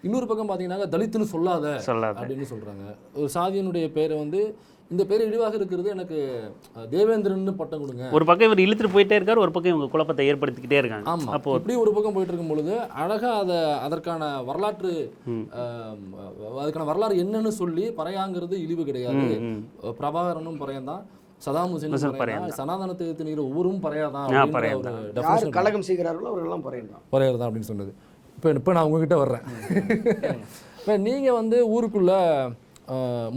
இன்னொரு பக்கம் பார்த்தீங்கன்னா தலித்துன்னு சொல்லாத அப்படின்னு சொல்கிறாங்க. ஒரு சாதியினுடைய பேரை வந்து இந்த பேர் இழிவாக இருக்கிறது, எனக்கு தேவேந்திரன்னு பட்டம் கொடுங்க. ஒரு பக்கம் இவர் இழுத்துட்டு போயிட்டே இருக்காரு, ஒரு பக்கம் இவங்க குழப்பத்தை ஏற்படுத்திக்கிட்டே இருக்காங்க. ஆமாம், அப்போ இப்படி ஒரு பக்கம் போயிட்டு இருக்கும் பொழுது அழகாக அதற்கான வரலாற்று அதுக்கான வரலாறு என்னன்னு சொல்லி பறையாங்கிறது இழிவு கிடையாது. பிரபாகரனும் பறையந்தான், சதாம் ஹுசேனும் பறையதான், சனாதனத்தை எதிர்த்து நிற்கிற ஒவ்வொருவரும் பறையாதான். யார் கலகம் செய்கிறார்களோ அவர்களெல்லாம் பறையதான் அப்படின்னு சொன்னது. இப்போ நான் உங்ககிட்ட வர்றேன். இப்போ நீங்கள் வந்து ஊருக்குள்ளே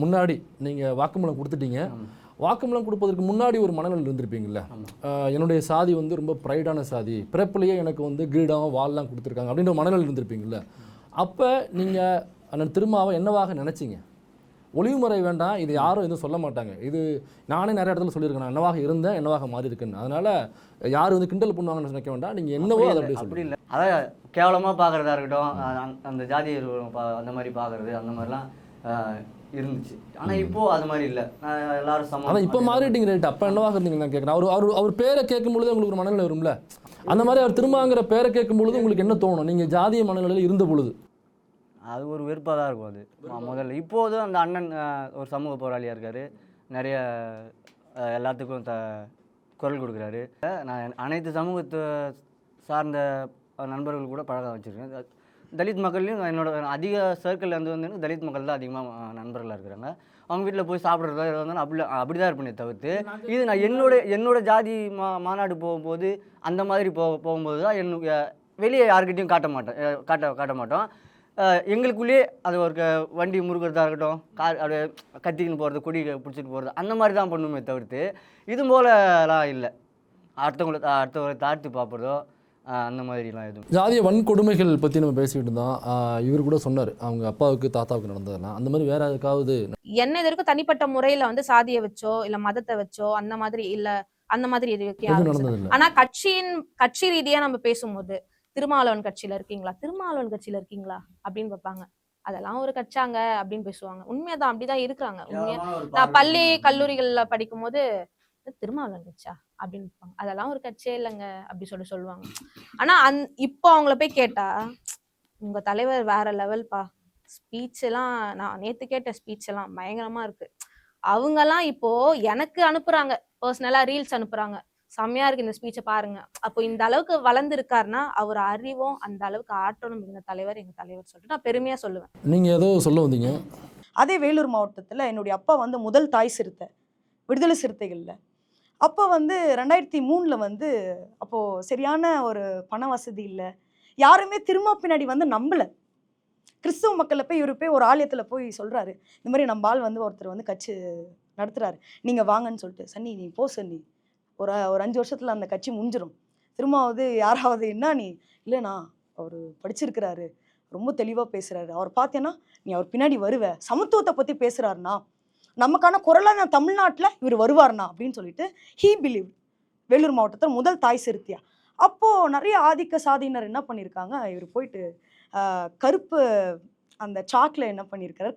முன்னாடி நீங்கள் வாக்குமூலம் கொடுத்துட்டீங்க. வாக்குமூலம் கொடுப்பதற்கு முன்னாடி ஒரு மனநிலை இருந்திருப்பீங்கள்ல, என்னுடைய சாதி வந்து ரொம்ப ப்ரைடான சாதி, பிறப்பிலேயே எனக்கு வந்து கிரீடம் வால்லாம் கொடுத்துருக்காங்க அப்படின்ற மனநிலை இருந்திருப்பீங்கள்ல. அப்போ நீங்கள் அண்ணன் திருமாவை என்னவாக நினச்சிங்க? ஒளிவுமுறை வேண்டாம், இது யாரும் எதுவும் சொல்ல மாட்டாங்க. இது நானே நிறைய இடத்துல சொல்லியிருக்கேன், நான் என்னவாக இருந்தேன், என்னவாக மாறி இருக்குன்னு. அதனால் யார் வந்து கிண்டல் பண்ணுவாங்கன்னு நினைக்க வேண்டாம், நீங்கள் என்னவோ அதை அப்படியே அப்படி இல்லை. அதான் கேவலமாக பார்க்குறதா இருக்கட்டும், அந்த ஜாதி அந்த மாதிரி பார்க்குறது, அந்த மாதிரிலாம் இருந்துச்சு. ஆனால் இப்போது அது மாதிரி இல்லை, எல்லாரும் சமம். ஆனால் இப்போ மாறிட்டீங்க ரேட். அப்போ என்னவாக இருந்தீங்க நான் கேட்குறேன். அவர் பேரை கேட்கும் பொழுது உங்களுக்கு ஒரு மனநிலை வரும்ல, அந்த மாதிரி அவர் திரும்பங்கிற பேரை கேட்கும் பொழுது உங்களுக்கு என்ன தோணும்? நீங்கள் ஜாதிய மனநிலையில் இருந்த பொழுது அது ஒரு வெறுப்பாக தான் இருக்கும். அது முதல்ல. இப்போது அந்த அண்ணன் ஒரு சமூக போராளியாக இருக்கார், நிறைய எல்லாத்துக்கும் குரல் கொடுக்குறாரு. நான் அனைத்து சமூகத்தை சார்ந்த நண்பர்கள் கூட பழக வச்சுருக்கேன். தலித் மக்கள்லையும் என்னோட அதிக சர்க்கிளில் வந்து தலித் மக்கள் தான் அதிகமாக நண்பர்களாக இருக்கிறாங்க. அவங்க வீட்டில் போய் சாப்பிட்றதா இருந்தாலும் அப்படி தான் இருப்பேனே தவிர்த்து, இது நான் என்னோட ஜாதி மாநாடு போகும்போது அந்த மாதிரி போகும்போது தான் வெளியே யாருக்கிட்டையும் காட்ட மாட்டோம். எங்களுக்குள்ளேயே அது ஒரு வண்டி முறுக்கிறதா இருக்கட்டும், கார் அப்படியே கத்திக்கின்னு போகிறது, கொடி பிடிச்சிட்டு போகிறது, அந்த மாதிரி தான் பண்ணுமே தவிர்த்து இது போலலாம் இல்லை. அடுத்தவங்களை தாழ்த்தி பார்ப்பதோ அந்த மாதிரிலாம் எதுவும். ஜாதிய வன்கொடுமைகள் பற்றி நம்ம பேசிக்கிட்டு இருந்தோம். இவர் கூட சொன்னார் அவங்க அப்பாவுக்கு தாத்தாவுக்கு நடந்ததெல்லாம். அந்த மாதிரி வேற எதுக்காவது என்ன இது வரைக்கும் தனிப்பட்ட முறையில வந்து சாதியை வச்சோ இல்ல மதத்தை வச்சோ அந்த மாதிரி இல்ல, அந்த மாதிரி நடந்ததில்லை. ஆனா கட்சி ரீதியா நம்ம பேசும்போது திருமாவளவன் கட்சியில இருக்கீங்களா, திருமாவளவன் கட்சியில இருக்கீங்களா அப்படின்னு பார்ப்பாங்க. அதெல்லாம் ஒரு கட்சாங்க அப்படின்னு பேசுவாங்க. உண்மையாதான், அப்படிதான் இருக்கிறாங்க. உண்மையா நான் பள்ளி கல்லூரிகள்ல படிக்கும் போது திருமாவளவன் கட்சா அப்படின்னு இருப்பாங்க. அதெல்லாம் ஒரு கட்சியே இல்லைங்க அப்படி சொல்லுவாங்க. ஆனா இப்போ அவங்கள போய் கேட்டா, உங்க தலைவர் வேற லெவல்பா, ஸ்பீச் எல்லாம் நான் நேத்து கேட்ட ஸ்பீச் எல்லாம் பயங்கரமா இருக்கு. அவங்க எல்லாம் இப்போ எனக்கு அனுப்புறாங்க, பர்சனலா ரீல்ஸ் அனுப்புறாங்க, செம்மையா இருக்கு இந்த ஸ்பீச்சை பாருங்க. அப்போ இந்த அளவுக்கு வளர்ந்து இருக்காருன்னா அவர் அறிவும் அந்த அளவுக்கு ஆற்றலும் எங்க தலைவர் சொல்லிட்டு நான் பெருமையா சொல்லுவேன். நீங்க ஏதோ சொல்ல வந்தீங்க. அதே வேலூர் மாவட்டத்துல என்னுடைய அப்பா வந்து முதல் தாய் சிறுத்தை விடுதலை சிறுத்தைகள்ல. அப்போ வந்து 2003 வந்து அப்போ சரியான ஒரு பண வசதி இல்லை, யாருமே திரும்ப பின்னாடி வந்து நம்பல. கிறிஸ்துவ மக்களை போய் இவர் போய் ஒரு ஆலயத்துல போய் சொல்றாரு, இந்த மாதிரி நம்ம ஆள் வந்து ஒருத்தர் வந்து கட்சி நடத்துறாரு, நீங்க வாங்கன்னு சொல்லிட்டு. சன்னி நீ போ சன்னி, ஒரு 5 வருஷத்துல அந்த கட்சி முடிஞ்சிடும். திரும்பவது யாராவது என்ன நீ இல்லைண்ணா அவர் படிச்சிருக்கிறாரு, ரொம்ப தெளிவாக பேசுகிறாரு, அவர் பார்த்தேன்னா நீ அவர் பின்னாடி வருவ, சமத்துவத்தை பற்றி பேசுகிறாருண்ணா, நமக்கான குரலாக நான் தமிழ்நாட்டில் இவர் வருவார்ண்ணா அப்படின்னு சொல்லிட்டு ஹீ பிலீவ். வேலூர் மாவட்டத்தில் முதல் தாய் சிறுத்தையா. அப்போது நிறைய ஆதிக்க சாதியினர் என்ன பண்ணியிருக்காங்க, இவர் போயிட்டு கருப்பு அந்த சாக்கில் என்ன பண்ணியிருக்கிறாரு,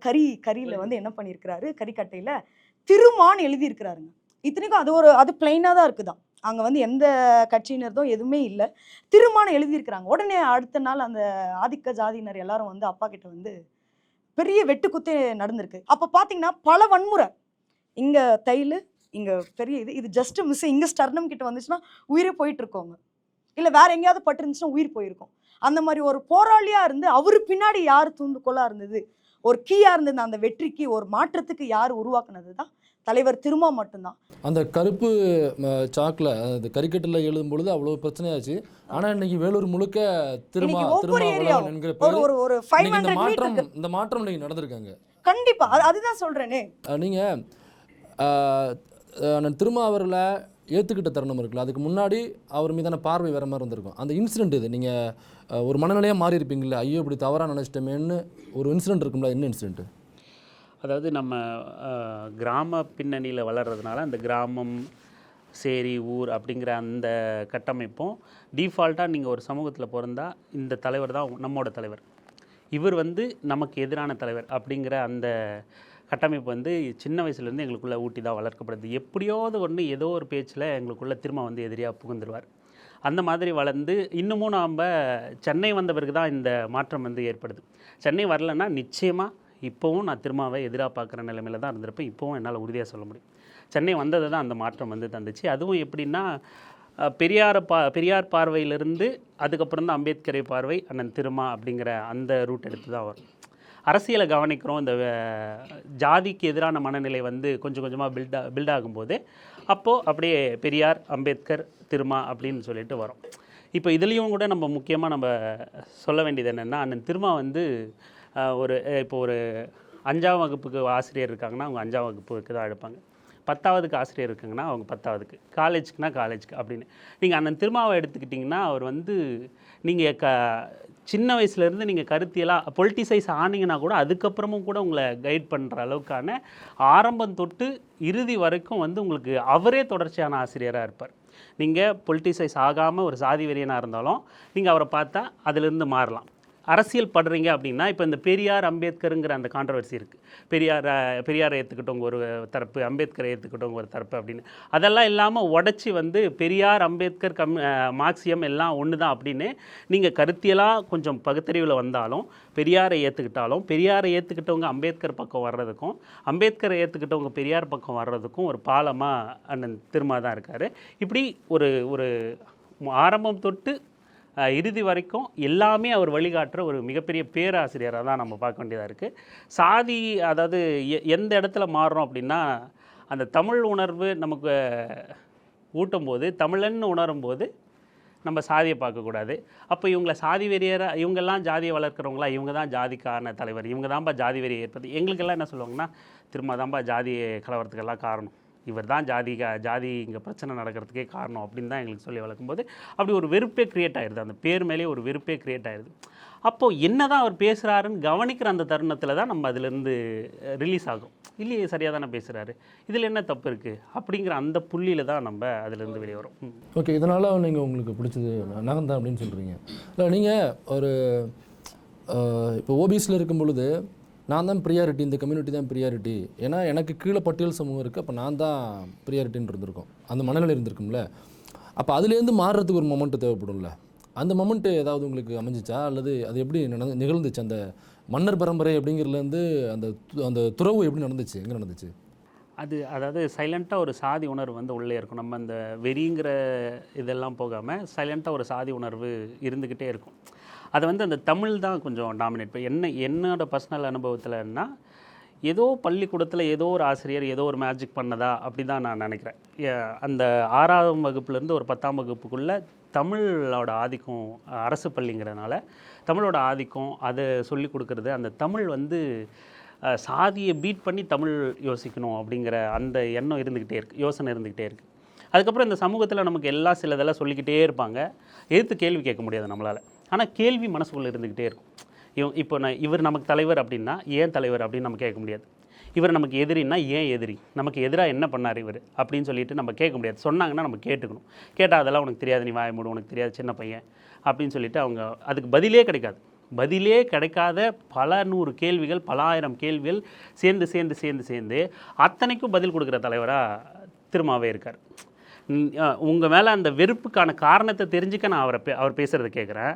கரியில் வந்து என்ன பண்ணியிருக்கிறாரு, கறிக்கட்டையில் திருமான்னு எழுதியிருக்கிறாருங்க. இத்தனைக்கும் அது பிளைனாக தான் இருக்குதான், அங்கே வந்து எந்த கட்சியினர்தும் எதுவுமே இல்லை, திருமான்னு எழுதியிருக்கிறாங்க. உடனே அடுத்த நாள் அந்த ஆதிக்க ஜாதியினர் எல்லாரும் வந்து அப்பா கிட்ட வந்து பெரிய வெட்டுக்குத்தே நடந்திருக்கு. அப்போ பார்த்தீங்கன்னா பல வன்முறை, இங்கே தையல், இங்கே பெரிய இது ஜஸ்ட் மிஸ், இங்கே ஸ்டர்னம் கிட்ட வந்துச்சுன்னா உயிரே போயிட்டு இருக்கோங்க, இல்லை வேற எங்கேயாவது பட்டுருந்துச்சுன்னா உயிர் போயிருக்கும். அந்த மாதிரி ஒரு போராளியாக இருந்து அவரு பின்னாடி யார் தூண்டுகோலாக இருந்தது, ஒரு கீயாக இருந்தது அந்த வெற்றிக்கு, ஒரு மாற்றத்துக்கு யார் உருவாக்குனது தான் தலைவர் திருமா மட்டும்தான். அந்த கருப்பு சாக்கில் அந்த கறிக்கட்டில் எழுதும் பொழுது அவ்வளோ பிரச்சனையாச்சு. ஆனால் இன்னைக்கு வேலூர் முழுக்க இந்த மாற்றம் இன்னைக்கு நடந்திருக்காங்க. கண்டிப்பா அதுதான் சொல்றேனே. நீங்கள் திருமாவர்களை ஏற்றுக்கிட்ட தருணம் இருக்குல்ல, அதுக்கு முன்னாடி அவர் மீதான பார்வை வேறு மாதிரி இருந்திருக்கும். அந்த இன்சிடென்ட் இது நீங்கள் ஒரு மனநிலையாக மாறி இருப்பீங்களா, ஐயோ இப்படி தவறாக நினச்சிட்டோமேன்னு ஒரு இன்சிடென்ட் இருக்கும்ல, என்ன இன்சிடென்ட்டு? அதாவது நம்ம கிராம பின்னணியில் வளர்கிறதுனால அந்த கிராமம் சேரி ஊர் அப்படிங்கிற அந்த கட்டமைப்பும் டிஃபால்ட்டாக நீங்கள் ஒரு சமூகத்தில் பிறந்தா இந்த தலைவர் தான் நம்மோட தலைவர், இவர் வந்து நமக்கு எதிரான தலைவர் அப்படிங்கிற அந்த கட்டமைப்பு வந்து சின்ன வயசுலேருந்து எங்களுக்குள்ளே ஊட்டி தான் வளர்க்கப்படுது. எப்படியாவது ஒன்று ஏதோ ஒரு பேச்சில் எங்களுக்குள்ளே திரும்ப வந்து எதிரியாக புகுந்துருவார். அந்த மாதிரி வளர்ந்து இன்னமும் நாம் சென்னை வந்த பிறகு தான் இந்த மாற்றம் வந்து ஏற்படுது. சென்னை வரலைன்னா நிச்சயமாக இப்போவும் நான் திருமாவை எதிராக பார்க்குற நிலைமையில தான் இருந்திருப்பேன். இப்போவும் என்னால் உறுதியாக சொல்ல முடியும். சென்னை வந்தது தான் அந்த மாற்றம் வந்து தந்துச்சு. அதுவும் எப்படின்னா பெரியார் பார்வையிலிருந்து அதுக்கப்புறம் தான் அம்பேத்கரை பார்வை, அண்ணன் திருமா அப்படிங்கிற அந்த ரூட் எடுத்து தான் வரும். அரசியலை கவனிக்கிறோம். இந்த ஜாதிக்கு எதிரான மனநிலை வந்து கொஞ்சம் கொஞ்சமாக பில்ட் ஆகும்போது அப்போது அப்படியே பெரியார், அம்பேத்கர், திருமா அப்படின்னு சொல்லிட்டு வரும். இப்போ இதுலேயும் கூட நம்ம முக்கியமாக நம்ம சொல்ல வேண்டியது என்னென்னா, அண்ணன் திருமா வந்து இப்போ ஒரு 5ஆம் வகுப்புக்கு ஆசிரியர் இருக்காங்கன்னா அவங்க 5ஆம் வகுப்புக்கு தான் எடுப்பாங்க. 10ஆவதுக்கு ஆசிரியர் இருக்காங்கன்னா அவங்க 10ஆவதுக்கு, காலேஜுக்குனா காலேஜுக்கு அப்படின்னு. நீங்கள் அண்ணன் திருமாவை எடுத்துக்கிட்டிங்கன்னா அவர் வந்து நீங்கள் சின்ன வயசுலேருந்து நீங்கள் கருத்தியலாக பொலிட்டிசைஸ் ஆனீங்கன்னா கூட அதுக்கப்புறமும் கூட உங்களை கைட் பண்ணுற அளவுக்கான ஆரம்பம் தொட்டு இறுதி வரைக்கும் வந்து உங்களுக்கு அவரே தொடர்ச்சியான ஆசிரியராக இருப்பார். நீங்கள் பொலிட்டிசைஸ் ஆகாமல் ஒரு சாதி வெறியனாக இருந்தாலும் நீங்கள் அவரை பார்த்தா அதிலிருந்து மாறலாம். அரசியல் படுறீங்க அப்படின்னா இப்போ இந்த பெரியார் அம்பேத்கருங்கிற அந்த கான்ட்ரவர்சி இருக்குது. பெரியாரை ஏற்றுக்கிட்டவங்க ஒரு தரப்பு, அம்பேத்கரை ஏற்றுக்கிட்டவங்க ஒரு தரப்பு அப்படின்னு. அதெல்லாம் இல்லாமல் உடச்சி வந்து பெரியார், அம்பேத்கர், மார்க்சியம் எல்லாம் ஒன்று தான் அப்படின்னு நீங்கள் கருத்தியலாக கொஞ்சம் பகுத்தறிவில் வந்தாலும், பெரியாரை ஏற்றுக்கிட்டாலும், பெரியாரை ஏற்றுக்கிட்டவங்க அம்பேத்கர் பக்கம் வர்றதுக்கும், அம்பேத்கரை ஏற்றுக்கிட்டவங்க பெரியார் பக்கம் வர்றதுக்கும் ஒரு பாலமாக அண்ணன் திருமா தான் இருக்கார். இப்படி ஒரு ஆரம்பம் தொட்டு இறுதி வரைக்கும் எல்லாமே அவர் வழிகாட்டுற ஒரு மிகப்பெரிய பேராசிரியராக தான் நம்ம பார்க்க வேண்டியதாக இருக்குது. சாதி அதாவது எந்த இடத்துல மாறுறோம் அப்படின்னா, அந்த தமிழ் உணர்வு நமக்கு ஊட்டும்போது, தமிழன்னு உணரும்போது நம்ம சாதியை பார்க்கக்கூடாது. அப்போ இவங்களை சாதி வெறியராக, இவங்கெல்லாம் ஜாதியை வளர்க்குறவங்களா, இவங்க தான் ஜாதிக்கான தலைவர், இவங்க தான்ப்பா ஜாதி வெறியை ஏற்படுத்தி, எங்களுக்கெல்லாம் என்ன சொல்லுவாங்கன்னா, திரும்ப தான்ப்பா ஜாதி கலவரத்துக்கெல்லாம் காரணம், இவர் தான் ஜாதி இங்கே பிரச்சனை நடக்கிறதுக்கே காரணம் அப்படின்னு தான் எங்களுக்கு சொல்லி வளர்க்கும்போது அப்படி ஒரு வெறுப்பே க்ரியேட் ஆயிடுது. அந்த பேர் மேலே ஒரு வெறுப்பே க்ரியேட் ஆயிடுது. அப்போது என்ன தான் அவர் பேசுகிறாருன்னு கவனிக்கிற அந்த தருணத்தில் தான் நம்ம அதிலேருந்து ரிலீஸ் ஆகும். இல்லையே, சரியாக தானே பேசுகிறாரு, இதில் என்ன தப்பு இருக்குது அப்படிங்கிற அந்த புள்ளியில் தான் நம்ம அதிலேருந்து வெளியே வரும். ஓகே, இதனால் நீங்கள் உங்களுக்கு பிடிச்சது நகர்ந்தான் அப்படின்னு சொல்கிறீங்க. இல்லை, நீங்கள் ஒரு இப்போ ஓபிசியில் இருக்கும் பொழுது நான் தான் ப்ரியாரிட்டி, இந்த கம்யூனிட்டி தான் ப்ரியாரிட்டி, ஏன்னா எனக்கு கீழே பட்டியல் சமூகம் இருக்குது, அப்போ நான் தான் ப்ரியாரிட்டின்னு இருந்திருக்கும், அந்த மனநிலை இருந்திருக்கும்ல. அப்போ அதுலேருந்து மாறுறதுக்கு ஒரு மொமெண்ட்டு தேவைப்படும்ல. அந்த மொமெண்ட்டு ஏதாவது உங்களுக்கு அமைஞ்சிச்சா, அல்லது அது எப்படி நிகழ்ந்துச்சு? அந்த மன்னர் பரம்பரை அப்படிங்கிறதுலேருந்து அந்த துறவு எப்படி நடந்துச்சு, எங்கே நடந்துச்சு? அதாவது சைலண்ட்டாக ஒரு சாதி உணர்வு வந்து உள்ளே இருக்கும். நம்ம அந்த வெறிங்கிற இதெல்லாம் போகாமல் சைலண்ட்டாக ஒரு சாதி உணர்வு இருந்துக்கிட்டே இருக்கும். அதை வந்து அந்த தமிழ் தான் கொஞ்சம் டாமினேட். இப்போ என்னோடய பர்சனல் அனுபவத்தில்னா, ஏதோ பள்ளிக்கூடத்தில் ஏதோ ஒரு ஆசிரியர் ஏதோ ஒரு மேஜிக் பண்ணதா அப்படி தான் நான் நினைக்கிறேன். அந்த 6ஆம் வகுப்புலேருந்து ஒரு 10ஆம் வகுப்புக்குள்ளே தமிழோட ஆதிக்கம், அரசு பள்ளிங்கிறதுனால தமிழோட ஆதிக்கம், அதை சொல்லி கொடுக்குறது, அந்த தமிழ் வந்து சாதியை பீட் பண்ணி தமிழ் யோசிக்கணும் அப்படிங்கிற அந்த எண்ணம் இருந்துக்கிட்டே இருக்குது, யோசனை இருந்துக்கிட்டே இருக்குது. அதுக்கப்புறம் இந்த சமூகத்தில் நமக்கு சிலதெல்லாம் சொல்லிக்கிட்டே இருப்பாங்க, எதிர்த்து கேள்வி கேட்க முடியாது நம்மளால். ஆனால் கேள்வி மனசுக்குள்ளே இருந்துக்கிட்டே இருக்கும். இப்போ இவர் நமக்கு தலைவர் அப்படின்னா ஏன் தலைவர் அப்படின்னு நம்ம கேட்க முடியாது. இவர் நமக்கு எதிரின்னா ஏன் எதிரி, நமக்கு எதிராக என்ன பண்ணார் இவர் அப்படின்னு சொல்லிட்டு நம்ம கேட்க முடியாது. சொன்னாங்கன்னா நம்ம கேட்டுக்கணும். கேட்டால் அதெல்லாம் உனக்கு தெரியாது, நீ வாய மூடு, உனக்கு தெரியாது, சின்ன பையன் அப்படின்னு சொல்லிட்டு அவங்க அதுக்கு பதிலே கிடைக்காது. பதிலே கிடைக்காத பல 100 கேள்விகள், பல 1000 கேள்விகள் சேர்ந்து அத்தனைக்கும் பதில் கொடுக்குற தலைவராக திருமாவே இருக்கார். உங்கள் மேலே அந்த வெறுப்புக்கான காரணத்தை தெரிஞ்சுக்க நான் அவர் பேசுகிறத கேட்குறேன்.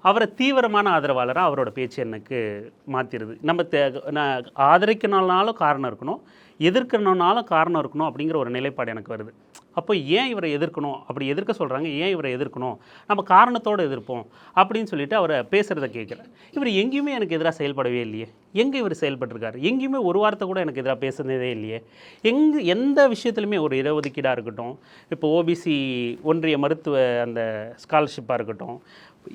அவரை தீவிரமான ஆதரவாளராக அவரோட பேச்சு எனக்கு மாற்றிடுது. நான் ஆதரிக்கணும்னாலும் காரணம் இருக்கணும், எதிர்க்கணும்னாலும் காரணம் இருக்கணும் அப்படிங்கிற ஒரு நிலைப்பாடு எனக்கு வருது. அப்போ ஏன் இவரை எதிர்க்கணும், அப்படி எதிர்க்க சொல்கிறாங்க, ஏன் இவரை எதிர்க்கணும், நம்ம காரணத்தோடு எதிர்ப்போம் அப்படின்னு சொல்லிட்டு அவரை பேசுகிறத கேட்குறேன். இவர் எங்கேயுமே எனக்கு எதிராக செயல்படவே இல்லையே, எங்கே இவர் செயல்பட்டிருக்காரு, எங்கேயுமே ஒரு வார்த்தை கூட எனக்கு எதிராக பேசுனதே இல்லையே. எந்த விஷயத்துலையுமே ஒரு இடஒதுக்கீடாக இருக்கட்டும், இப்போ ஓபிசி ஒன்றிய மருத்துவ அந்த ஸ்காலர்ஷிப்பாக இருக்கட்டும்,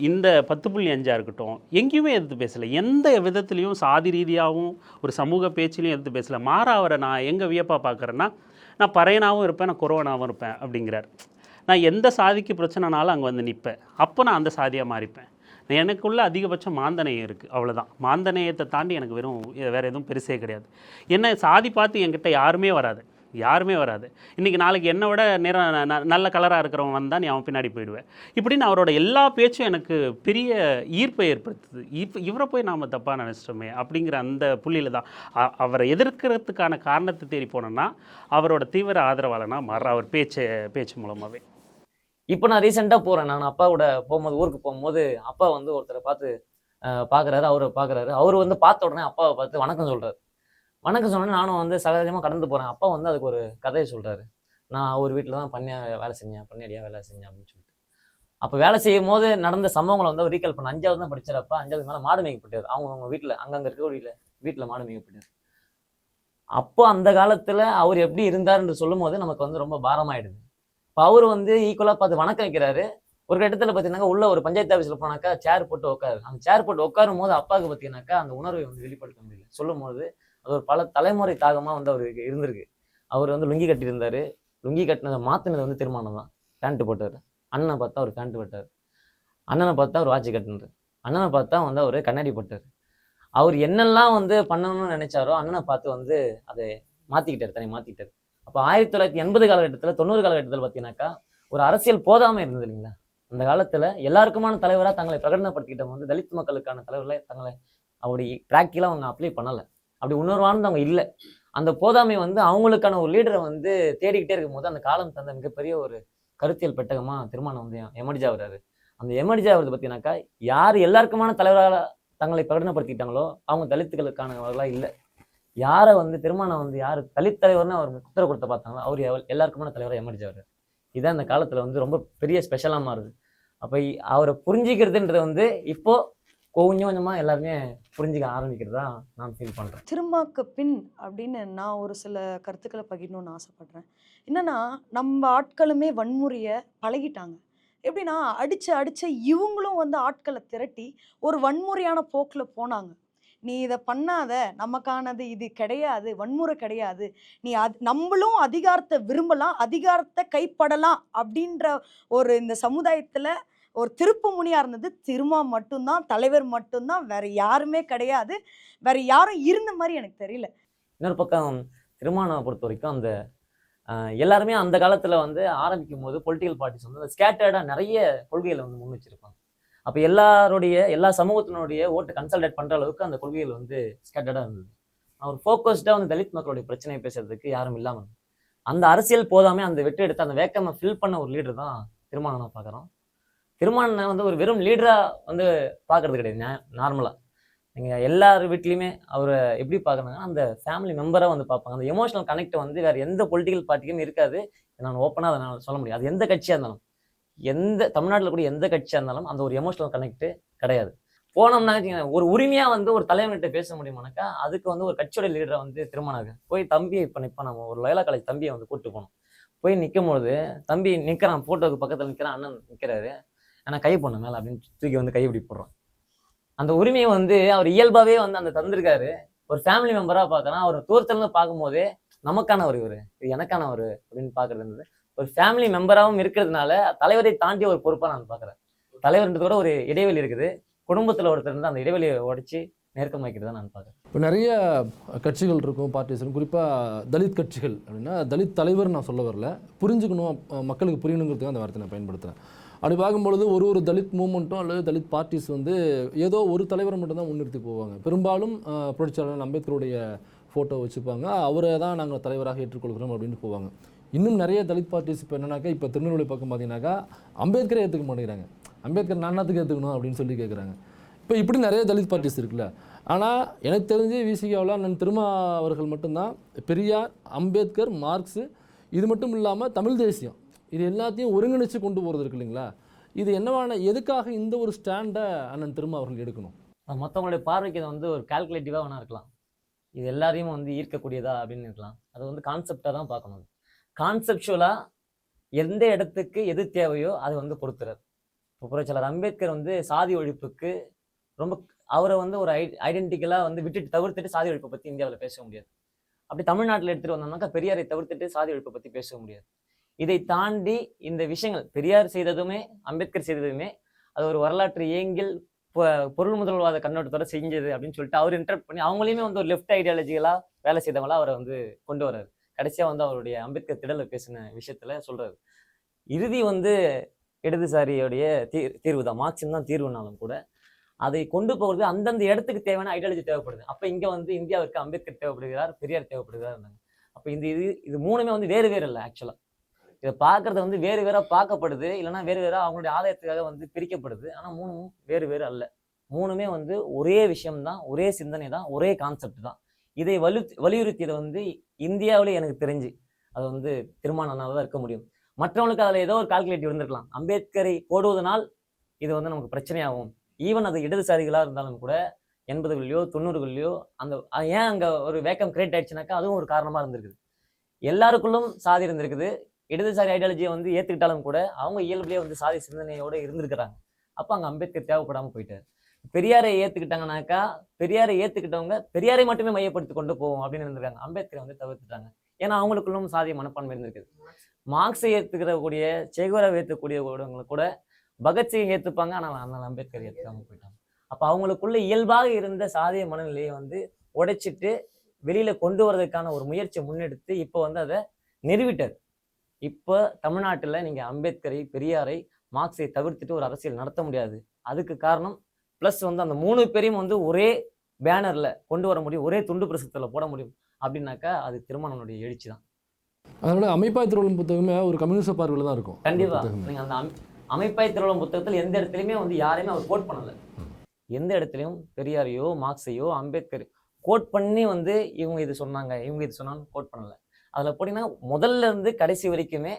இந்த 10.5 இருக்கட்டும், எங்கேயுமே எதிர்த்து பேசலை. எந்த விதத்துலேயும் சாதி ரீதியாகவும் ஒரு சமூக பேச்சிலையும் எதிர்த்து பேசலை. மாறா அவரை நான் எங்கே வியப்பாக பார்க்குறேன்னா, நான் பறையனாகவும் இருப்பேன், நான் கொரோனாவும் இருப்பேன் அப்படிங்கிறார். நான் எந்த சாதிக்கு பிரச்சனைனாலும் அங்கே வந்து நிற்பேன், அப்போ நான் அந்த சாதியாக மாறிப்பேன். எனக்குள்ள அதிகபட்சம் மாந்தநேயம் இருக்குது, அவ்வளோதான். மாந்தநேயத்தை தாண்டி எனக்கு வேறு எதுவும் பெருசே கிடையாது. என்ன சாதி பார்த்து என்கிட்ட யாருமே வராது. இன்றைக்கி நாளைக்கு என்னை விட நல்ல கலராக இருக்கிறவன் வந்தால் நீ அவன் பின்னாடி போயிடுவேன். இப்படின்னு அவரோட எல்லா பேச்சும் எனக்கு பெரிய ஈர்ப்பை ஏற்படுத்துது. இவரை போய் நாம் தப்பாக நினச்சிட்டோமே அப்படிங்கிற அந்த புள்ளியில் தான் அவரை எதிர்க்கிறதுக்கான காரணத்தை தேடி போனோன்னா அவரோட தீவிர ஆதரவாளனா மாற அவர் பேச்சு மூலமாகவே. இப்போ நான் ரீசெண்டாக போகிறேன், நான் அப்பா கூட போகும்போது, ஊருக்கு போகும்போது அப்பா வந்து ஒருத்தரை பார்த்து பார்க்குறாரு, அவரை பார்க்குறாரு. அவர் வந்து பார்த்த உடனே அப்பாவை பார்த்து வணக்கம் சொல்கிறார். வணக்கம் சொன்னோன்னே நானும் வந்து சகஜமாக கடந்து போகிறேன். அப்பா வந்து அதுக்கு ஒரு கதையை சொல்கிறாரு. நான் ஒரு வீட்டில் தான் வேலை செஞ்சேன், பண்ணையடியாக வேலை செஞ்சேன் அப்படின்னு சொல்லிட்டு. அப்போ வேலை செய்யும் போது நடந்த சம்பவங்களை வந்து அவர் ரீகால் பண்ண. 5வது தான் படிச்சாரப்பா, 5வது மேலே மாடு மேய்க்கப்பட்டார். அவங்க வீட்டில் அங்கங்கே இருக்க ஒரு வீட்டில் மாடு மேய்க்கப்பட்டார். அப்போ அந்த காலத்தில் அவர் எப்படி இருந்தாருன்னு சொல்லும் போது நமக்கு வந்து ரொம்ப பாரமாயிடுது. இப்போ அவர் வந்து ஈக்குவலாக பார்த்து வணக்கம் வைக்கிறாரு. ஒரு கட்டத்தில் பார்த்தீங்கன்னாக்கா உள்ள ஒரு பஞ்சாயத்து ஆஃபீஸில் போனாக்கா சேர் போட்டு உட்காரு. அந்த சேர் போட்டு உட்காரும் போது அப்பாவுக்கு பார்த்தீங்கன்னாக்கா அந்த உணர்வை வந்து வெளிப்படுத்த முடியல. சொல்லும் போது அது ஒரு பல தலைமுறை தாகமாக வந்து அவருக்கு இருந்திருக்கு. அவர் வந்து லுங்கி கட்டியிருந்தாரு. லுங்கி கட்டினதை மாற்றினது வந்து திருமணம் தான். பேண்ட்டு போட்டார். அண்ணனை பார்த்தா அவர் பேண்ட்டு போட்டார். அண்ணனை பார்த்தா அவர் வாட்சி கட்டினார். அண்ணனை பார்த்தா வந்து அவர் கண்ணாடி போட்டார். அவர் என்னெல்லாம் வந்து பண்ணணும்னு நினைச்சாரோ அண்ணனை பார்த்து வந்து அதை மாற்றிக்கிட்டார், தனி மாற்றிக்கிட்டார். அப்போ 1980 காலகட்டத்தில் 90 காலகட்டத்தில் பார்த்தீங்கன்னாக்கா ஒரு அரசியல் போதாமல் இருந்தது இல்லைங்களா? அந்த காலத்தில் எல்லாருக்குமான தலைவராக தங்களை பிரகடனப்படுத்திக்கிட்டவங்க வந்து தலித் மக்களுக்கான தலைவர்களை தங்களை அப்படி ப்ராக்டிக்கலாக அவங்க அப்ளை பண்ணலை. அப்படி உணர்வானவங்க இல்லை. அந்த போதாமை வந்து அவங்களுக்கான ஒரு லீடரை வந்து தேடிக்கிட்டே இருக்கும்போது அந்த காலம் தந்த மிகப்பெரிய ஒரு கருத்தியல் பெட்டகமாக திருமணம் வந்து எமர்ஜி ஆகுறாரு. அந்த எமர்ஜி ஆகுறது பார்த்தீங்கன்னாக்கா யார் எல்லாருக்குமான தலைவராக தங்களை பிரகடனப்படுத்திக்கிட்டாங்களோ அவங்க தலித்துகளுக்கானவர்களாக இல்லை. யாரை வந்து திருமணம் வந்து யார் தலித் தலைவர்னு அவர் முத்திரை கொடுத்த பார்த்தாங்களோ அவர் எல்லாருக்குமான தலைவராக எமர்ஜி ஆகுறாரு. இதான் அந்த காலத்தில் வந்து ரொம்ப பெரிய ஸ்பெஷலாக மாறுது. அப்போ அவரை புரிஞ்சிக்கிறதுன்றது வந்து இப்போ கொஞ்சம் கொஞ்சமாக எல்லாருமே புரிஞ்சிக்க ஆரம்பிக்கிறதா நான் ஃபீல் பண்ணுறேன். திருமாக்கு பின் அப்படின்னு நான் ஒரு சில கருத்துக்களை பகிரணும்னு ஆசைப்படுறேன். என்னன்னா நம்ம ஆட்களுமே வன்முறையை பழகிட்டாங்க. எப்படின்னா அடிச்சு இவங்களும் வந்து ஆட்களை திரட்டி ஒரு வன்முறையான போக்கில் போனாங்க. நீ இதை பண்ணாத, நமக்கானது இது கிடையாது, வன்முறை கிடையாது, நீ நம்மளும் அதிகாரத்தை விரும்பலாம், அதிகாரத்தை கைப்படலாம் அப்படின்ற ஒரு இந்த சமுதாயத்தில் ஒரு திருப்பு முனியாக இருந்தது திருமா மட்டும்தான், தலைவர் மட்டும்தான், வேற யாருமே கிடையாது. வேற யாரும் இருந்த மாதிரி எனக்கு தெரியல. இன்னொரு பக்கம் திருமணம் பொறுத்த வரைக்கும் அந்த எல்லாருமே அந்த காலத்தில் வந்து ஆரம்பிக்கும் போது பொலிட்டிக்கல் பார்ட்டிஸ் வந்து ஸ்கேட்டர்டாக நிறைய கொள்கைகளை வந்து முன் வச்சிருப்பாங்க. அப்போ எல்லா சமூகத்தினுடைய ஓட்டு கன்சல்டேட் பண்ணுற அளவுக்கு அந்த கொள்கைகள் வந்து ஸ்கேட்டர்டாக இருந்தது. அவர் ஃபோக்கஸ்டாக வந்து தலித் மக்களுடைய பிரச்சனையை பேசுறதுக்கு யாரும் இல்லாமல் அந்த அரசியல் போதாமே அந்த வெற்றி எடுத்து அந்த வேக்கமை ஃபில் பண்ண ஒரு லீடர் தான் திருமணம் நான் பார்க்குறோம். திருமணம் வந்து ஒரு வெறும் லீடராக வந்து பார்க்கறது கிடையாது. நார்மலாக நீங்கள் எல்லார் வீட்லேயுமே அவரை எப்படி பார்க்குறாங்கன்னா அந்த ஃபேமிலி மெம்பராக வந்து பார்ப்பாங்க. அந்த எமோஷனல் கனெக்ட் வந்து வேறு எந்த பொலிட்டிக்கல் பார்ட்டிக்கும் இருக்காது. நான் ஓப்பனாக அதை நான் சொல்ல முடியும். அது எந்த கட்சியாக இருந்தாலும், தமிழ்நாட்டில் கூட எந்த கட்சியாக இருந்தாலும் அந்த ஒரு எமோஷனல் கனெக்ட் கிடையாது. போனோம்னா ஒரு உரிமையாக வந்து ஒரு தலைவன்கிட்ட பேச முடியுமானாக்கா அதுக்கு வந்து ஒரு கட்சியோட லீடரை வந்து திருமணம் போய் தம்பியை இப்போ நம்ம ஒரு லயோலா காலேஜ் தம்பியை வந்து கூப்பிட்டு போனோம். போய் நிற்கும் பொழுது தம்பி நிற்கிறான், ஃபோட்டோவுக்கு பக்கத்தில் நிற்கிறான், அண்ணன் நிற்கிறாரு, ஆனால் கை போன மேலே அப்படின்னு தூக்கி வந்து கை இப்படி போடுறான். அந்த உரிமையை வந்து அவர் இயல்பாகவே வந்து அந்த தந்திருக்காரு. ஒரு ஃபேமிலி மெம்பராக பார்க்குறான். அவர் தூரத்துலேருந்து பார்க்கும்போதே நமக்கானவர் இவர், இது எனக்கானவர் அப்படின்னு பார்க்குறது ஒரு ஃபேமிலி மெம்பராகவும் இருக்கிறதுனால தலைவரை தாண்டி ஒரு பொறுப்பாக நான் பார்க்குறேன். தலைவர்ன்றதோட ஒரு இடைவெளி இருக்குது. குடும்பத்தில் ஒருத்தர் இருந்து அந்த இடைவெளியை உடைச்சி நெருக்கம் வைக்கிறதா நான் பார்க்குறேன். இப்போ நிறைய கட்சிகள் இருக்கும், பார்ட்டிஸ் இருக்கும். குறிப்பாக தலித் கட்சிகள் அப்படின்னா தலித் தலைவர் நான் சொல்ல வரல, புரிஞ்சுக்கணும், மக்களுக்கு புரியணுங்கிறதுக்கு அந்த வார்த்தை நான் பயன்படுத்துகிறேன். அப்படி பார்க்கும்பொழுது ஒரு தலித் மூமெண்ட்டும் அல்லது தலித் பார்ட்டிஸ் வந்து ஏதோ ஒரு தலைவரை மட்டும்தான் முன்னிறுத்தி போவாங்க. பெரும்பாலும் புரட்சியாளர் அம்பேத்கருடைய ஃபோட்டோ வச்சுப்பாங்க, அவரை தான் நாங்கள் தலைவராக ஏற்றுக்கொள்கிறோம் அப்படின்னு போவாங்க. இன்னும் நிறைய தலித் பார்ட்டிஸ் இப்போ என்னன்னாக்கா, இப்போ திருநெல்வேலி பக்கம் பார்த்தீங்கன்னாக்கா அம்பேத்கரை ஏற்றுக்க மாட்டேங்கிறாங்க. அம்பேத்கர் நானாத்துக்கு ஏற்றுக்கணும் அப்படின்னு சொல்லி கேட்குறாங்க. இப்போ இப்படி நிறைய தலித் பார்ட்டிஸ் இருக்குல்ல. ஆனால் எனக்கு தெரிஞ்சு விசிகாவில் நான் திருமா அவர்கள் மட்டும்தான் பெரியார், அம்பேத்கர், மார்க்ஸு, இது மட்டும் இல்லாமல் தமிழ் தேசியம், இது எல்லாத்தையும் ஒருங்கிணைச்சு கொண்டு போகிறது இருக்கு இல்லைங்களா? இது என்னவான எதுக்காக இந்த ஒரு ஸ்டாண்டை அண்ணன் திருமா அவர்கள் எடுக்கணும்? மற்றவங்களுடைய பார்வைக்கு அதை வந்து ஒரு கால்குலேட்டிவாக வேணா இருக்கலாம், இது எல்லாரையும் வந்து ஈர்க்கக்கூடியதா அப்படின்னு இருக்கலாம். அது வந்து கான்செப்டாக தான் பார்க்கணும். கான்செப்சுவலாக எந்த இடத்துக்கு எது தேவையோ அது வந்து பொறுத்துறார். இப்போ புரட்சியாளர் அம்பேத்கர் வந்து சாதி ஒழிப்புக்கு ரொம்ப அவரை வந்து ஒரு ஐடென்டிக்கலாக வந்து தவிர்த்துட்டு சாதி ஒழிப்பை பற்றி இந்தியாவில் பேச முடியாது. அப்படி தமிழ்நாட்டில் எடுத்துகிட்டு வந்தோம்னாக்கா பெரியாரை தவிர்த்துட்டு சாதி ஒழிப்பை பற்றி பேச முடியாது. இதை தாண்டி இந்த விஷயங்கள் பெரியார் செய்ததுமே அம்பேத்கர் செய்ததுமே அது ஒரு வரலாற்று ஏங்கில் பொருள் முதல்வாத கண்ணோட்டத்தோட செஞ்சது அப்படின்னு சொல்லிட்டு அவர் இன்டர்ப்ட் பண்ணி அவங்களையுமே வந்து ஒரு லெஃப்ட் ஐடியாலஜிகளாக வேலை செய்தவங்களா அவரை வந்து கொண்டு வர்றாரு. கடைசியாக வந்து அவருடைய அம்பேத்கர் திடலை பேசின விஷயத்துல சொல்றாரு, இறுதி வந்து இடதுசாரியோடைய தீர்வு தான், மார்க்சியம் தான் தீர்வுனாலும் கூட அதை கொண்டு போகிறது அந்தந்த இடத்துக்கு தேவையான ஐடியாலஜி தேவைப்படுது. அப்போ இங்கே வந்து இந்தியாவுக்கு அம்பேத்கர் தேவைப்படுகிறார், பெரியார் தேவைப்படுகிறார். அப்போ இது மூணுமே வந்து வேறு வேறு இல்லை. ஆக்சுவலாக இதை பார்க்கறது வந்து வேறு வேற பார்க்கப்படுது, இல்லைன்னா வேறு வேற அவங்களுடைய ஆதாயத்துக்காக வந்து பிரிக்கப்படுது. ஆனால் மூணும் வேறு வேறு அல்ல. மூணுமே வந்து ஒரே விஷயம்தான், ஒரே சிந்தனை தான், ஒரே கான்செப்ட் தான். இதை வலியுறுத்தியது வந்து இந்தியாவிலே எனக்கு தெரிஞ்சு அது வந்து திருமாவளவனால தான் இருக்க முடியும். மற்றவங்களுக்கு அதில் ஏதோ ஒரு கால்குலேட்டிவ் இருந்திருக்கலாம். அம்பேத்கரை போடுவதனால் இது வந்து நமக்கு பிரச்சனையாகும். ஈவன் அது இடதுசாரிகளாக இருந்தாலும் கூட 80களிலையோ 90களிலையோ அந்த ஏன் அங்கே ஒரு வேக்கம் கிரியேட் ஆயிடுச்சுனாக்கா அதுவும் ஒரு காரணமாக இருந்திருக்குது. எல்லாருக்குள்ளும் சாதி இருந்திருக்குது. இடதுசாரி ஐடியாலஜியை வந்து ஏற்றுக்கிட்டாலும் கூட அவங்க இயல்புலேயே வந்து சாதி சிந்தனையோடு இருந்திருக்கிறாங்க. அப்போ அங்கே அம்பேத்கர் தேவைப்படாமல் போயிட்டார். பெரியாரை ஏற்றுக்கிட்டாங்கனாக்கா பெரியாரை ஏற்றுக்கிட்டவங்க பெரியாரை மட்டுமே மையப்படுத்தி கொண்டு போவோம் அப்படின்னு இருந்திருக்காங்க. அம்பேத்கரை வந்து தவிர்த்துட்டாங்க. ஏன்னா அவங்களுக்குள்ளும் சாதிய மனப்பான்மை இருந்திருக்குது. மார்க்ஸை ஏற்றுக்கிறக்கூடிய சேகுவராவை ஏற்றக்கூடியவங்களை கூட பகத்சிங் ஏற்றுப்பாங்க, ஆனால் அம்பேத்கர் ஏற்றுக்காம போயிட்டாங்க. அப்போ அவங்களுக்குள்ள இயல்பாக இருந்த சாதிய மனநிலையை வந்து உடைச்சிட்டு வெளியில கொண்டு வரதுக்கான ஒரு முயற்சியை முன்னெடுத்து இப்போ வந்து அதை நிறுவிட்டார். இப்போ தமிழ்நாட்டில் நீங்க அம்பேத்கரை, பெரியாரை, மார்க்ஸை தவிர்த்துட்டு ஒரு அரசியல் நடத்த முடியாது. அதுக்கு காரணம் ப்ளஸ் வந்து அந்த 3 பேரையும் வந்து ஒரே பேனர்ல கொண்டு வர முடியும், ஒரே துண்டு பிரசுரத்துல போட முடியும் அப்படின்னாக்கா அது திருமாவளவனுடைய எழுச்சி தான். அதனால அமைப்பாய் திருவள்ளுவம் புத்தகமே ஒரு கம்யூனிஸ்ட் பார்வையில் தான் இருக்கும். கண்டிப்பா நீங்க அந்த அமைப்பாய் திருவள்ளுவம் புத்தகத்தில் எந்த இடத்துலையுமே வந்து யாரையுமே அவர் கோட் பண்ணல. எந்த இடத்துலையும் பெரியாரையோ மார்க்ஸையோ அம்பேத்கர் கோட் பண்ணி வந்து இவங்க இது சொன்னாங்க இவங்க இது சொன்னான்னு கோட் பண்ணல. அதில் போட்டிங்கன்னா முதல்ல இருந்து கடைசி வரைக்குமே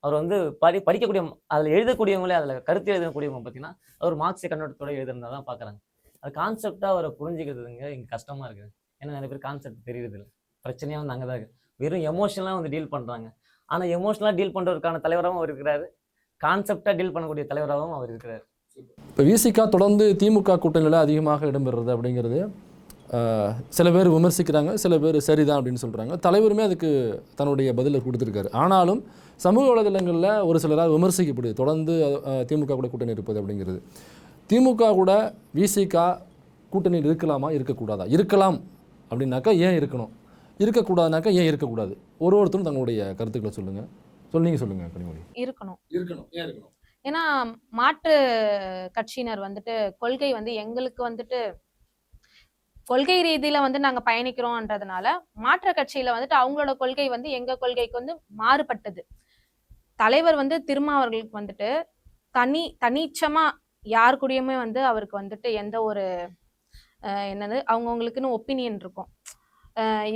அவர் வந்து படிக்கக்கூடிய அதில் எழுதக்கூடியவங்களே அதில் கருத்து எழுதக்கூடியவங்க பார்த்தீங்கன்னா அவர் மார்க்ஸை கண்ணோட்டத்தோடு எழுதுறதா தான் பார்க்குறாங்க. அது கான்செப்டாக அவரை புரிஞ்சுக்கிறதுங்க இங்கே கஷ்டமாக இருக்குது. ஏன்னா நிறைய பேர் கான்செப்ட் தெரியுது இல்லை. பிரச்சனையாக வந்து அங்கே தான் இருக்குது. வெறும் எமோஷனலாக வந்து டீல் பண்ணுறாங்க. ஆனால் எமோஷனலாக டீல் பண்ணுறதுக்கான தலைவராகவும் அவர் இருக்கிறாரு, கான்செப்டாக டீல் பண்ணக்கூடிய தலைவராகவும் அவர் இருக்கிறார். இப்போ விசிகா தொடர்ந்து திமுக கூட்டணியில் அதிகமாக இடம்பெறுறது அப்படிங்கிறது சில பேர் விமர்சிக்கிறாங்க, சில பேர் சரிதான் அப்படின்னு சொல்கிறாங்க. தலைவருமே அதுக்கு தன்னுடைய பதிலை கொடுத்துருக்காரு. ஆனாலும் சமூக வலைதளங்களில் ஒரு சிலரால் விமர்சிக்கப்படுது தொடர்ந்து திமுக கூட கூட்டணி இருப்பது அப்படிங்கிறது. திமுக கூட விசிகா கூட்டணியில் இருக்கலாமா இருக்கக்கூடாதா? இருக்கலாம் அப்படின்னாக்கா ஏன் இருக்கணும், இருக்கக்கூடாதுனாக்கா ஏன் இருக்கக்கூடாது? ஒருத்தரும் தங்களுடைய கருத்துக்களை சொல்லுங்கள். நீங்கள் சொல்லுங்கள் கனிமொழி. இருக்கணும். ஏன் இருக்கணும்? ஏன்னா மாற்று கட்சியினர் வந்துட்டு கொள்கை வந்து எங்களுக்கு வந்துட்டு கொள்கை ரீதியில வந்து நாங்க பயணிக்கிறோம்ன்றதுனால மாற்று கட்சியில வந்துட்டு அவங்களோட கொள்கை வந்து எங்க கொள்கைக்கு வந்து மாறுபட்டது. தலைவர் வந்து திருமாவர்களுக்கு வந்துட்டு தனிச்சமா யார் கூடயுமே வந்து அவருக்கு வந்துட்டு எந்த ஒரு என்னது அவங்கவுங்களுக்குன்னு ஒப்பீனியன் இருக்கும்.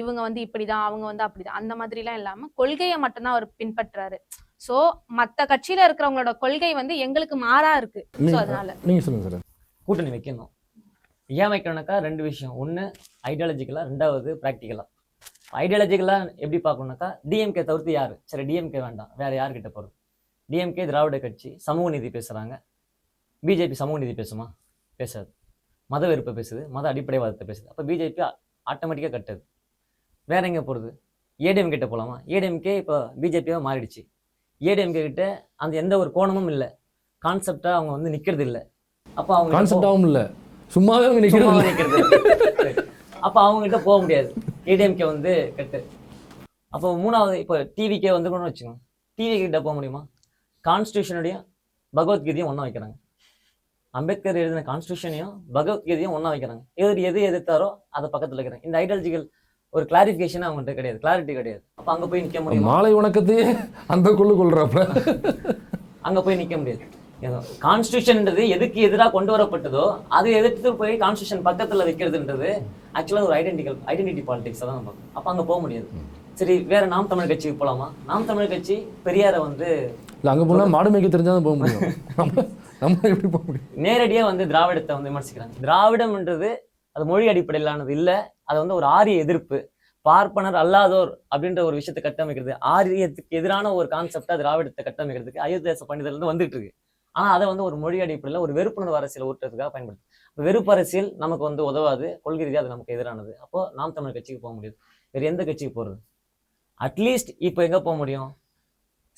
இவங்க வந்து இப்படிதான் அவங்க வந்து அப்படிதான் அந்த மாதிரி எல்லாம் இல்லாம கொள்கையை மட்டும்தான் அவர் பின்பற்றாரு. சோ மத்த கட்சியில இருக்கிறவங்களோட கொள்கை வந்து எங்களுக்கு மாறா இருக்கு. அதனால நீங்க சொல்லுங்க சார். கூட்டணி வைக்கணும். ஏன் வைக்கணும்னாக்கா 2 விஷயம். ஒன்று ஐடியாலஜிக்கலா, 2வது ப்ராக்டிக்கலா. ஐடியாலஜிக்கலா எப்படி பார்க்கணும்னாக்கா டிஎம்கே தவிர்த்து யாரு, சரி டிஎம்கே வேண்டாம், வேற யார்கிட்ட போறது? டிஎம்கே திராவிட கட்சி, சமூக நீதி பேசுறாங்க. பிஜேபி சமூக நீதி பேசுமா? பேசாது. மத வெறுப்பை பேசுது, மத அடிப்படைவாதத்தை பேசுது. அப்போ பிஜேபி ஆட்டோமேட்டிக்காக கட்டுது. வேற எங்கே போகிறது? ஏடிஎம் கிட்ட போகலாமா? ஏடிஎம்கே இப்போ பிஜேபியாக மாறிடுச்சு. ஏடிஎம்கே கிட்ட அந்த எந்த ஒரு கோணமும் இல்லை, கான்செப்டாக அவங்க வந்து நிற்கிறது இல்லை. அப்போ அவங்க கான்செப்டாகவும் இல்லை, சும்மாவே அவங்க நிற்கிறது. அப்போ அவங்ககிட்ட போக முடியாது. ஏடிஎம்கே வந்து கட்டு. அப்போ 3வது இப்போ டிவிக்கே வந்துக்கணும்னு வச்சுக்கோங்க. டிவி கிட்ட போக முடியுமா? கான்ஸ்டியூஷனுடையும் பகவத்கீதையும் ஒன்றா வைக்கிறாங்க. அம்பேத்கர் எழுதின கான்ஸ்டியூஷனையும் பகவத்கீதையும் ஒன்றா வைக்கிறாங்க. எது எதிர்த்தாரோ அதை பக்கத்தில் வைக்கிறாங்க. இந்த ஐடியாலஜிக்கல் ஒரு கிளாரிஃபிகேஷன் அவங்கள்ட்ட கிடையாது, கிளாரிட்டி கிடையாது. அப்போ அங்கே போய் நிற்க முடியும்? மாலை வணக்கத்தையே அந்த கொள்றப்ப அங்கே போய் நிற்க முடியாது. கான்ஸ்டியூஷன்ன்றது எதுக்கு எதிராக கொண்டு வரப்பட்டதோ அதை எதிர்த்து போய் கான்ஸ்டியூஷன் பக்கத்தில் வைக்கிறதுன்றது ஆக்சுவலாக ஒரு ஐடென்டிட்டி பாலிடிக்ஸ் தான் நம்ம. அப்போ அங்கே போக முடியாது. சரி, வேற நாம் தமிழ் கட்சிக்கு போகலாமா? நாம் தமிழ் கட்சி பெரியாரை வந்து அங்கே போனால் மாடு மேய்க்க தெரிஞ்சாதான் போக முடியும். நம்ம எப்படி போக முடியும்? நேரடியாக வந்து திராவிடத்தை வந்து விமர்சிக்கிறாங்க. திராவிடம்ன்றது அது மொழி அடிப்படையிலானது இல்லை, அது வந்து ஒரு ஆரிய எதிர்ப்பு, பார்ப்பனர் அல்லாதோர் அப்படின்ற ஒரு விஷயத்தை கட்டமைக்கிறது. ஆரியத்துக்கு எதிரான ஒரு கான்செப்டா திராவிடத்தை கட்டமைக்கிறதுக்கு அயோத்தியாச பண்டிதர்லேருந்து வந்துட்டு இருக்கு. ஆனால் அதை வந்து ஒரு மொழி அடிப்படையில் ஒரு வெறுப்புணர்வு அரசியல் ஊட்டுறதுக்காக பயன்படுது. வெறுப்பு அரசியல் நமக்கு வந்து உதவாது, கொள்கை ரீதியாக அது நமக்கு எதிரானது. அப்போ நாம் தமிழ் கட்சிக்கு போக முடியாது. வேறு எந்த கட்சிக்கு போகிறது? அட்லீஸ்ட் இப்போ எங்கே போக முடியும்?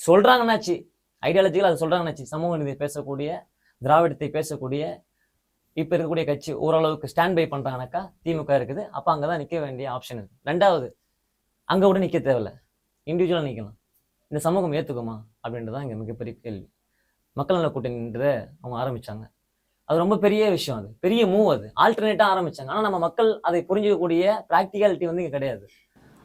சொல்கிறாங்கன்னாச்சு ஐடியாலஜிகள் அது சொல்கிறாங்கன்னாச்சு, சமூக நீதி பேசக்கூடிய, திராவிடத்தை பேசக்கூடிய இப்போ இருக்கக்கூடிய கட்சி ஓரளவுக்கு ஸ்டாண்ட் பை பண்ணுறாங்கனாக்கா திமுக இருக்குது. அப்போ அங்கே தான் நிற்க வேண்டிய ஆப்ஷன் இருக்குது. 2வது, அங்கே கூட நிற்க தேவையில்லை, இண்டிவிஜுவலாக நிற்கலாம். இந்த சமூகம் ஏற்றுக்குமா அப்படின்றதான் இங்கே மிகப்பெரிய கேள்வி. மக்கள் நல கூட்டணின்றதை அவங்க ஆரம்பித்தாங்க. அது ரொம்ப பெரிய விஷயம், அது பெரிய மூவ், அது ஆல்டர்னேட்டாக ஆரம்பித்தாங்க. ஆனால் நம்ம மக்கள் அதை புரிஞ்சிக்கக்கூடிய ப்ராக்டிகாலிட்டி வந்து இங்கே கிடையாது.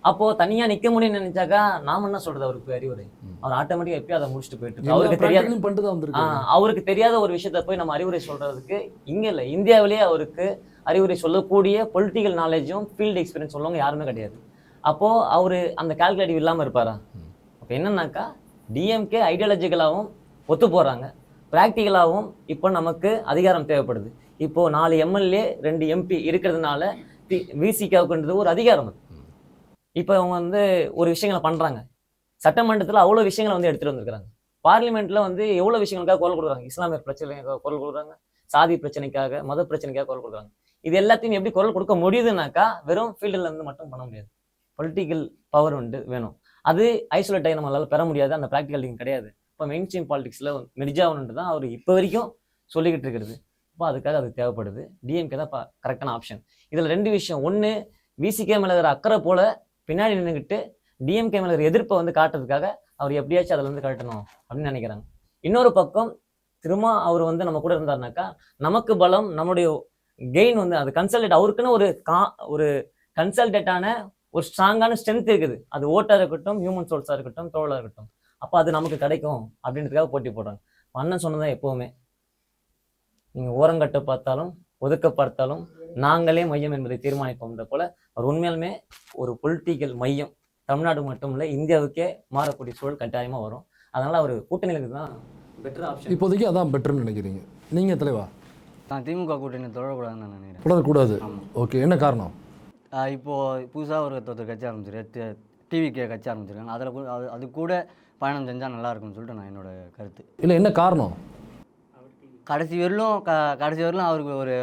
அப்போது தனியாக நிற்க முடியும்னு நினைச்சாக்கா நாம என்ன சொல்கிறது அவருக்கு அறிவுரை? அவர் ஆட்டோமேட்டிக்காக எப்பயும் அதை முடிச்சுட்டு போயிட்டு எல்லா அவருக்கு தெரியாது. practical-ம் பண்ணிட்டு தான் வந்திருக்காரு. அவருக்கு தெரியாத ஒரு விஷயத்த போய் நம்ம அறிவுரை சொல்கிறதுக்கு இங்கே இல்லை, இந்தியாவிலேயே அவருக்கு அறிவுரை சொல்லக்கூடிய பொலிட்டிக்கல் நாலேஜும் ஃபீல்டு எக்ஸ்பீரியன்ஸ் உள்ளவங்க யாருமே கிடையாது. அப்போது அவர் அந்த கால்குலேட்டிவ் இல்லாமல் இருப்பாரா? அப்போ என்னன்னாக்கா டிஎம்கே ஐடியாலஜிக்கலாகவும் ஒத்து போகிறாங்க, ப்ராக்டிக்கலாகவும் இப்போ நமக்கு அதிகாரம் தேவைப்படுது. இப்போது 4 எம்எல்ஏ 2 எம்பி இருக்கிறதுனால விசிகாவுக்குன்றது ஒரு அதிகாரம். அது இப்போ அவங்க வந்து ஒரு விஷயங்களை பண்ணுறாங்க. சட்டமன்றத்தில் அவ்வளோ விஷயங்களை வந்து எடுத்துகிட்டு வந்திருக்கிறாங்க. பார்லிமெண்ட்டில் வந்து எவ்வளோ விஷயங்களுக்காக குரல் கொடுக்குறாங்க. இஸ்லாமியர் பிரச்சனைக்காக குரல் கொடுக்குறாங்க, சாதி பிரச்சனைக்காக, மத பிரச்சனைக்காக குரல் கொடுக்குறாங்க. இது எல்லாத்தையும் எப்படி குரல் கொடுக்க முடியுதுனாக்கா வெறும் ஃபீல்டில் இருந்து மட்டும் பண்ண முடியாது. பொலிட்டிக்கல் பவர் வந்து வேணும். அது ஐசோலேட்டாக நம்மளால் பெற முடியாது. அந்த ப்ராக்டிகல் கிடையாது. இப்போ மெயின் ஸ்ட்ரீம் பாலிடிக்ஸில் மெர்ஜாகணுன்ட்டு தான் அவர் இப்போ வரைக்கும் சொல்லிக்கிட்டு இருக்கிறது. இப்போ அதுக்காக அது தேவைப்படுது. டிஎம்கே தான் கரெக்டான ஆப்ஷன். இதில் 2 விஷயம். ஒன்று, விசிகே மேலே இருக்கிற அக்கறை போல பின்னாடி நின்றுக்கிட்டு டிஎம்கே மேலே இருக்கிற எதிர்ப்பை வந்து காட்டுறதுக்காக அவர் எப்படியாச்சும் அதில் வந்து காட்டணும் அப்படின்னு நினைக்கிறாங்க. இன்னொரு பக்கம் திரும்ப அவர் வந்து நம்ம கூட இருந்தாருனாக்கா நமக்கு பலம், நம்மளுடைய கெயின் வந்து அது கன்சல்டேட், அவருக்குன்னு ஒரு கன்சல்டேட்டான ஒரு ஸ்ட்ராங்கான ஸ்ட்ரென்த் இருக்குது. அது ஓட்டாக இருக்கட்டும், ஹியூமன் சோர்ஸாக இருக்கட்டும், தோழாக இருக்கட்டும். அப்போ அது நமக்கு கிடைக்கும் அப்படின்றதுக்காக போட்டி போடுறாங்க. அண்ணன் சொன்னதான் எப்போவுமே, நீங்கள் ஓரங்கட்ட பார்த்தாலும் ஒதுக்க பார்த்தாலும் நாங்களே மையம் என்பதை தீர்மானிப்போம்ன்ற போல அவர் உண்மையாலுமே ஒரு பொலிட்டிக்கல் மையம் தமிழ்நாடு மட்டும் இல்லை இந்தியாவுக்கே மாறக்கூடிய சூழல் கட்டாயமாக வரும். அதனால் அவர் கூட்டணிகளுக்கு தான் பெட்டர் ஆப்ஷன். இப்போதைக்கு அதான் பெட்டர்னு நினைக்கிறீங்க நீங்கள் தலைவா? நான் திமுக கூட்டணி தொடரக்கூடாதுன்னு நான் நினைக்கிறேன். தொடரக்கூடாது. ஓகே, என்ன காரணம்? இப்போது புதுசாக ஒரு கட்சி ஆரம்பிச்சிருக்கு, டிவிகே கட்சி ஆரம்பிச்சிருக்காங்க. அதில் கூட அது கூட பயணம் செஞ்சால் நல்லாயிருக்கும்னு சொல்லிட்டு நான் என்னோட கருத்து. இல்லை, என்ன காரணம்? கடைசி வரலும் அவருக்கு ஒரு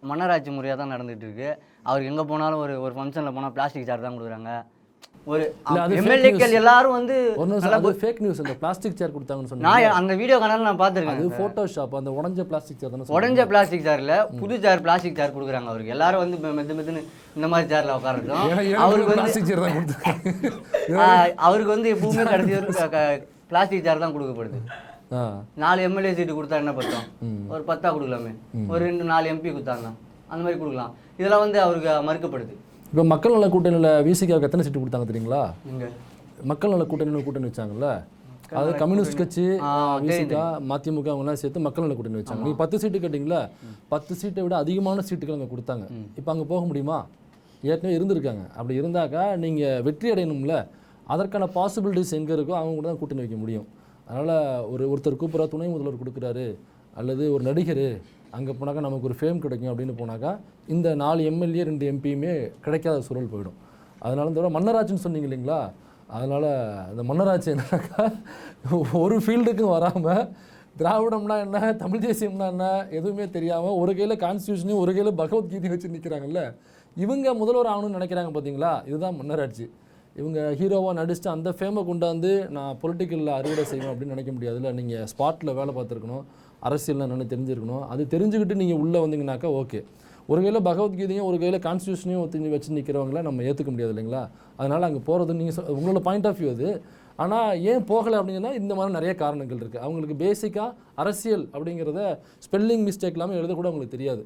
மன்னராட்சி முறையாக தான் நடந்துகிட்டு இருக்கு. அவருக்கு எங்கே போனாலும் ஒரு ஃபங்க்ஷனில் போனால் பிளாஸ்டிக் சேர் தான் கொடுக்குறாங்க. ஒரு எம்எல்ஏக்கள் எல்லாரும் வந்து ஃபேக் நியூஸ். அந்த பிளாஸ்டிக் சேர் கொடுத்தாங்கன்னு சொன்னாங்க. நான் அந்த வீடியோ கனால நான் பார்த்துருக்கேன். அது ஃபோட்டோஷாப். அந்த உடஞ்ச பிளாஸ்டிக் சேர் தானே? உடஞ்ச பிளாஸ்டிக் சேரில் புது சேர் பிளாஸ்டிக் சேர் கொடுக்குறாங்க அவருக்கு. எல்லாரும் வந்து மெதுன்னு இந்த மாதிரி சேரில் உட்காரட்டும். அவருக்கு வந்து அவருக்கு வந்து எப்பவுமே கடைசி வரைக்கும் பிளாஸ்டிக் சேர் தான் கொடுக்கப்படுது. 4 எம்எல்ஏ சீட்டு கொடுத்தா என்ன பத்தம்? ஒரு 10 கொடுக்கலாமே. ஒரு 4 எம்பி கொடுத்தாங்க, அந்த மாதிரி கொடுக்கலாம். இதெல்லாம் வந்து அவருக்கு மறுக்கப்படுது. இப்போ மக்கள் நல கூட்டணியில் விசிகாவுக்கு எத்தனை சீட்டு கொடுத்தாங்க தெரியுங்களா? இங்கே மக்கள் நல கூட்டணி வச்சாங்கல்ல, அது கம்யூனிஸ்ட் கட்சி, விசிகா, மதிமுக அவங்களாம் சேர்த்து மக்கள் நல கூட்டணி வச்சாங்க. நீங்கள் 10 சீட்டு கேட்டிங்களா? 10 சீட்டை விட அதிகமான சீட்டுகள் அங்கே கொடுத்தாங்க. இப்போ அங்கே போக முடியுமா? ஏற்கனவே இருந்திருக்காங்க. அப்படி இருந்தாக்கா நீங்கள் வெற்றி அடையணும்ல, அதற்கான பாசிபிலிட்டிஸ் எங்கே இருக்கோ அவங்க கூட தான் கூட்டணி வைக்க முடியும். அதனால் ஒருத்தர் கூப்பிட்றா, துணை முதல்வர் கொடுக்குறாரு, அல்லது ஒரு நடிகர் அங்கே போனாக்கா நமக்கு ஒரு ஃபேம் கிடைக்கும் அப்படின்னு போனாக்கா இந்த 4 எம்எல்ஏ 2 எம்பியுமே கிடைக்காத சூழல் போயிடும். அதனால இந்த மன்னராட்சின்னு சொன்னீங்க இல்லைங்களா? அதனால் இந்த மன்னராட்சி என்னன்னாக்கா ஒரு ஃபீல்டுக்கும் வராமல் திராவிடம்னா என்ன, தமிழ் தேசியம்னா என்ன எதுவுமே தெரியாமல் ஒரு கையில் கான்ஸ்டியூஷனையும் ஒரு கையில் பகவத்கீதையும் வச்சு நிற்கிறாங்கல்ல, இவங்க முதல்வர் ஆகணும்னு நினைக்கிறாங்க பார்த்தீங்களா? இதுதான் மன்னராட்சி. இவங்க ஹீரோவாக நடிச்சுட்டு அந்த ஃபேமை கொண்டாந்து நான் பொலிட்டிக்கலில் அறுவடை செய்வேன் அப்படின்னு நினைக்க முடியாதுல்ல. நீங்கள் ஸ்பாட்டில் வேலை பார்த்துருக்கணும், அரசியல் என்னென்னு தெரிஞ்சிருக்கணும். அது தெரிஞ்சுக்கிட்டு நீங்கள் உள்ளே வந்தீங்கன்னாக்கா ஓகே. ஒரு கையில் பகவத்கீதையும் ஒரு கையில் கான்ஸ்டியூஷனையும் வச்சு நிற்கிறவங்கள நம்ம ஏற்றுக்க முடியாது இல்லைங்களா? அதனால் அங்கே போகிறது நீங்கள் உங்களோட பாயிண்ட் ஆஃப் வியூ அது. ஆனால் ஏன் போகலை அப்படின்னா இந்த மாதிரி நிறைய காரணங்கள் இருக்குது. அவங்களுக்கு பேசிக்காக அரசியல் அப்படிங்கிறத ஸ்பெல்லிங் மிஸ்டேக் இல்லாமல் எழுதக்கூட அவங்களுக்கு தெரியாது.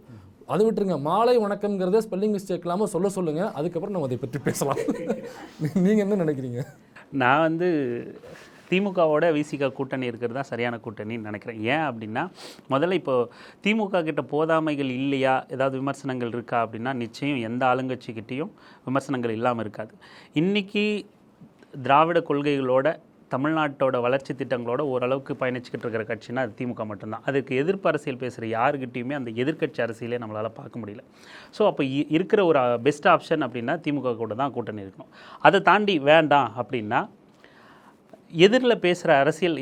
அது விட்டுருங்க, மாலை வணக்கம்ங்கிறத ஸ்பெல்லிங் மிஸ்டேக் இல்லாமல் சொல்லுங்கள். அதுக்கப்புறம் நம்ம அதை பற்றி பேசலாம். நீங்கள் என்ன நினைக்கிறீங்க? நான் வந்து திமுகவோட விசிக கூட்டணி இருக்கிறது தான் சரியான கூட்டணின்னு நினைக்கிறேன். ஏன் அப்படின்னா, முதல்ல இப்போது திமுக கிட்ட போதாமைகள் இல்லையா, ஏதாவது விமர்சனங்கள் இருக்கா அப்படின்னா நிச்சயம் எந்த ஆளுங்கட்சிக்கிட்டேயும் விமர்சனங்கள் இல்லாமல் இருக்காது. இன்றைக்கி திராவிட கொள்கைகளோட தமிழ்நாட்டோட வளர்ச்சி திட்டங்களோட ஓரளவுக்கு பயணிச்சுக்கிட்டு இருக்கிற கட்சினா அது திமுக மட்டும்தான். அதுக்கு எதிர்ப்பு அரசியல் பேசுகிற யாருக்கிட்டையுமே அந்த எதிர்க்கட்சி அரசியலே நம்மளால் பார்க்க முடியல. ஸோ அப்போ இருக்கிற ஒரு பெஸ்ட் ஆப்ஷன் அப்படின்னா திமுக கூட தான் கூட்டணி இருக்கணும். அதை தாண்டி வேண்டாம் அப்படின்னா எதிரில் பேசுகிற அரசியல்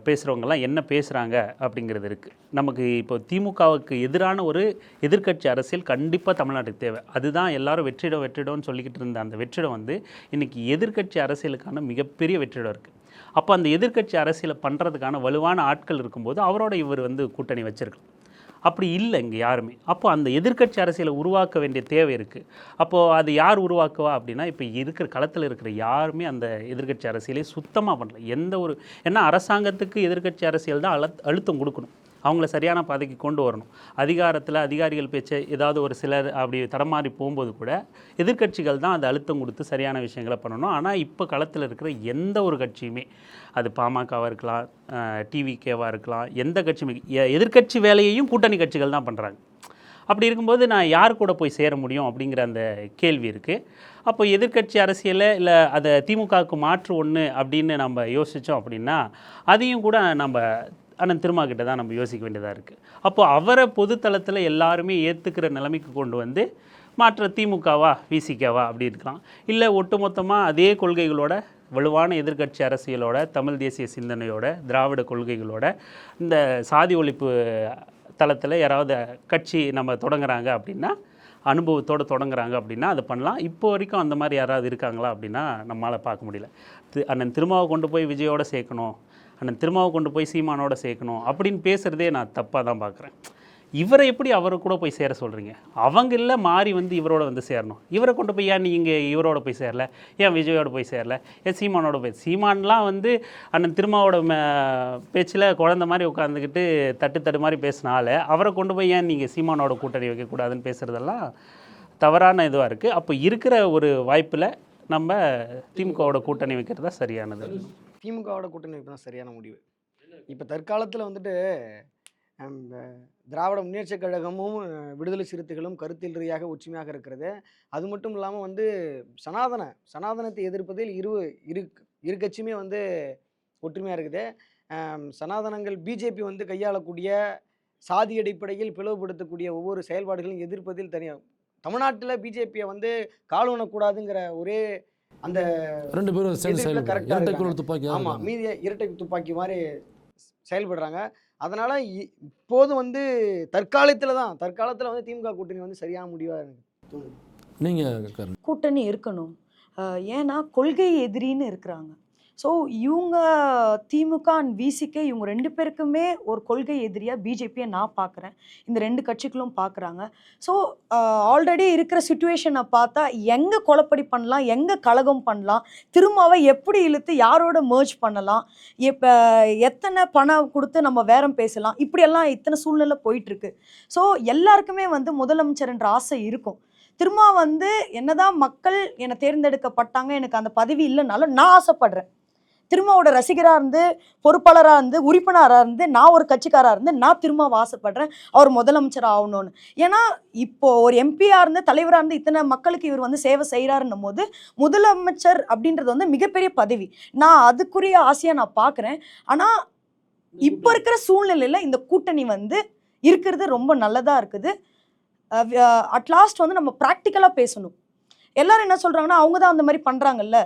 பேசுகிறவங்கலாம் என்ன பேசுகிறாங்க அப்படிங்கிறது இருக்குது. நமக்கு இப்போ திமுகவுக்கு எதிரான ஒரு எதிர்க்கட்சி அரசியல் கண்டிப்பாக தமிழ்நாட்டுக்கு தேவை. அதுதான் எல்லாரும் வெற்றிடம்னு சொல்லிக்கிட்டு இருந்த அந்த வெற்றிடம் வந்து இன்றைக்கி எதிர்க்கட்சி அரசியலுக்கான மிகப்பெரிய வெற்றிடம் இருக்குது. அப்போ அந்த எதிர்க்கட்சி அரசியலை பண்ணுறதுக்கான வலுவான ஆட்கள் இருக்கும்போது அவரோட இவர் வந்து கூட்டணி வச்சுருக்கலாம். அப்படி இல்லை இங்கே யாருமே. அப்போது அந்த எதிர்க்கட்சி அரசியலை உருவாக்க வேண்டிய தேவை இருக்குது. அப்போது அது யார் உருவாக்குவா அப்படின்னா, இப்போ இருக்கிற களத்தில் இருக்கிற யாருமே அந்த எதிர்க்கட்சி அரசியலை சுத்தமாக பண்ணல. ஏன்னா அரசாங்கத்துக்கு எதிர்க்கட்சி அரசியல் தான் அழுத்தம் கொடுக்கணும். அவங்கள சரியான பாதைக்கு கொண்டு வரணும். அதிகாரிகள் பேச்சை ஏதாவது ஒரு சிலர் அப்படி தடமாறி போகும்போது கூட எதிர்க்கட்சிகள் தான் அது அழுத்தம் கொடுத்து சரியான விஷயங்களை பண்ணணும். ஆனால் இப்போ களத்தில் இருக்கிற எந்த ஒரு கட்சியுமே, அது பாமகவாக இருக்கலாம், டிவிகேவாக இருக்கலாம், எந்த கட்சியுமே எதிர்க்கட்சி வேலையையும் கூட்டணி கட்சிகள் தான் பண்ணுறாங்க. அப்படி இருக்கும்போது நான் யார் கூட போய் சேர முடியும் அப்படிங்கிற அந்த கேள்வி இருக்குது. அப்போ எதிர்க்கட்சி அரசியலை இல்லை அதை திமுகவுக்கு மாற்று ஒன்று அப்படின்னு நம்ம யோசித்தோம் அப்படின்னா அதையும் கூட நம்ம அண்ணன் திருமாக்கிட்ட தான் நம்ம யோசிக்க வேண்டியதாக இருக்குது. அப்போது அவரை பொதுத்தளத்தில் எல்லாருமே ஏற்றுக்கிற நிலைமைக்கு கொண்டு வந்து மாற்ற திமுகவா விசிகவா அப்படி இருக்கலாம். இல்லை ஒட்டுமொத்தமாக அதே கொள்கைகளோட வலுவான எதிர்க்கட்சி அரசியலோட தமிழ் தேசிய சிந்தனையோட திராவிட கொள்கைகளோட இந்த சாதி ஒழிப்பு தளத்தில் யாராவது கட்சி நம்ம தொடங்குறாங்க அப்படின்னா, அனுபவத்தோடு தொடங்குறாங்க அப்படின்னா அதை பண்ணலாம். இப்போ வரைக்கும் அந்த மாதிரி யாராவது இருக்காங்களா அப்படின்னா நம்மளால் பார்க்க முடியல. அண்ணன் திருமாவை கொண்டு போய் விஜயோட சேர்க்கணும், அண்ணன் திருமாவை கொண்டு போய் சீமானோட சேர்க்கணும் அப்படின்னு பேசுகிறதே நான் தப்பாக தான் பார்க்குறேன். இவரை எப்படி அவரை கூட போய் சேர சொல்கிறீங்க? அவங்க இல்லை மாறி வந்து இவரோட வந்து சேரணும். இவரை கொண்டு போய் ஏன் நீங்கள் இவரோட போய் சேரல, ஏன் விஜயோட போய் சேரல, ஏன் சீமானோட போய்? சீமான்லாம் வந்து அண்ணன் திருமாவோட பேச்சில் குழந்த மாதிரி உட்காந்துக்கிட்டு தட்டு மாதிரி பேசினால அவரை கொண்டு போய் ஏன் நீங்கள் சீமானோட கூட்டணி வைக்கக்கூடாதுன்னு பேசுகிறதெல்லாம் தவறான இதுவாக இருக்குது. அப்போ இருக்கிற ஒரு வாய்ப்பில் நம்ம திமுகவோட கூட்டணி வைக்கிறது தான் சரியானது. திமுகவோட கூட்டணி வைப்பு தான் சரியான முடிவு. இப்போ தற்காலத்தில் வந்துட்டு திராவிட முன்னேற்றக் கழகமும் விடுதலை சிறுத்தைகளும் கருத்தில் ரீதியாக ஒற்றுமையாக இருக்கிறது. அது மட்டும் இல்லாமல் வந்து சனாதனத்தை எதிர்ப்பதில் இரு கட்சியுமே வந்து ஒற்றுமையாக இருக்குது. சனாதனங்கள் பிஜேபி வந்து கையாளக்கூடிய சாதி அடிப்படையில் பிளவுபடுத்தக்கூடிய ஒவ்வொரு செயல்பாடுகளையும் எதிர்ப்பதில் தனியாக தமிழ்நாட்டில் பிஜேபியை வந்து கால் ஊனக்கூடாதுங்கிற ஒரே அந்த 2 பேரும் சேர்ந்து கரெக்டாக இரட்டை குழல் துப்பாக்கி. ஆமாம், மீதி இரட்டை துப்பாக்கி மாதிரி செயல்படுறாங்க. அதனால் இப்போது வந்து தற்காலத்தில் வந்து திமுக கூட்டணி வந்து சரியான முடிவாக எனக்கு தோணுது. நீங்கள் கூட்டணி இருக்கணும். ஏன்னா கொள்கை எதிரின்னு இருக்கிறாங்க. ஸோ இவங்க திமுக அண்ட் விசிகே இவங்க 2 பேருக்குமே ஒரு கொள்கை எதிரியாக பிஜேபியை நான் பார்க்குறேன், இந்த 2 கட்சிகளும் பார்க்குறாங்க. ஸோ ஆல்ரெடி இருக்கிற சுச்சுவேஷனை பார்த்தா எங்கே கொலைப்படி பண்ணலாம், எங்கே கலகம் பண்ணலாம், திரும்பவை எப்படி இழுத்து யாரோட மர்ஜ் பண்ணலாம், இப்போ எத்தனை பணம் கொடுத்து நம்ம வேறம் பேசலாம், இப்படியெல்லாம் இத்தனை சூழ்நிலை போயிட்டுருக்கு. ஸோ எல்லாருக்குமே வந்து முதலமைச்சர்ன்ற ஆசை இருக்கும். திரும்ப வந்து என்னதான் மக்கள் என்னை தேர்ந்தெடுக்கப்பட்டாங்க, எனக்கு அந்த பதவி இல்லைனாலும் நான் ஆசைப்படுறேன். திருமாவோட ரசிகராக இருந்து, பொறுப்பாளராக இருந்து, உறுப்பினராக இருந்து, நான் ஒரு கட்சிக்காராக இருந்து நான் திரும்ப ஆசைப்படுறேன் அவர் முதலமைச்சர் ஆகணும்னு. ஏன்னா இப்போ ஒரு எம்பியாக இருந்து தலைவராக இருந்து இத்தனை மக்களுக்கு இவர் வந்து சேவை செய்கிறாருன்னும் போது முதலமைச்சர் அப்படின்றது வந்து மிகப்பெரிய பதவி. நான் அதுக்குரிய ஆசையாக நான் பார்க்குறேன். ஆனால் இப்போ இருக்கிற சூழ்நிலையில் இந்த கூட்டணி வந்து இருக்கிறது ரொம்ப நல்லதாக இருக்குது. அட்லாஸ்ட் வந்து நம்ம ப்ராக்டிக்கலாக பேசணும். எல்லாரும் என்ன சொல்கிறாங்கன்னா அவங்க தான் அந்த மாதிரி பண்ணுறாங்கல்ல,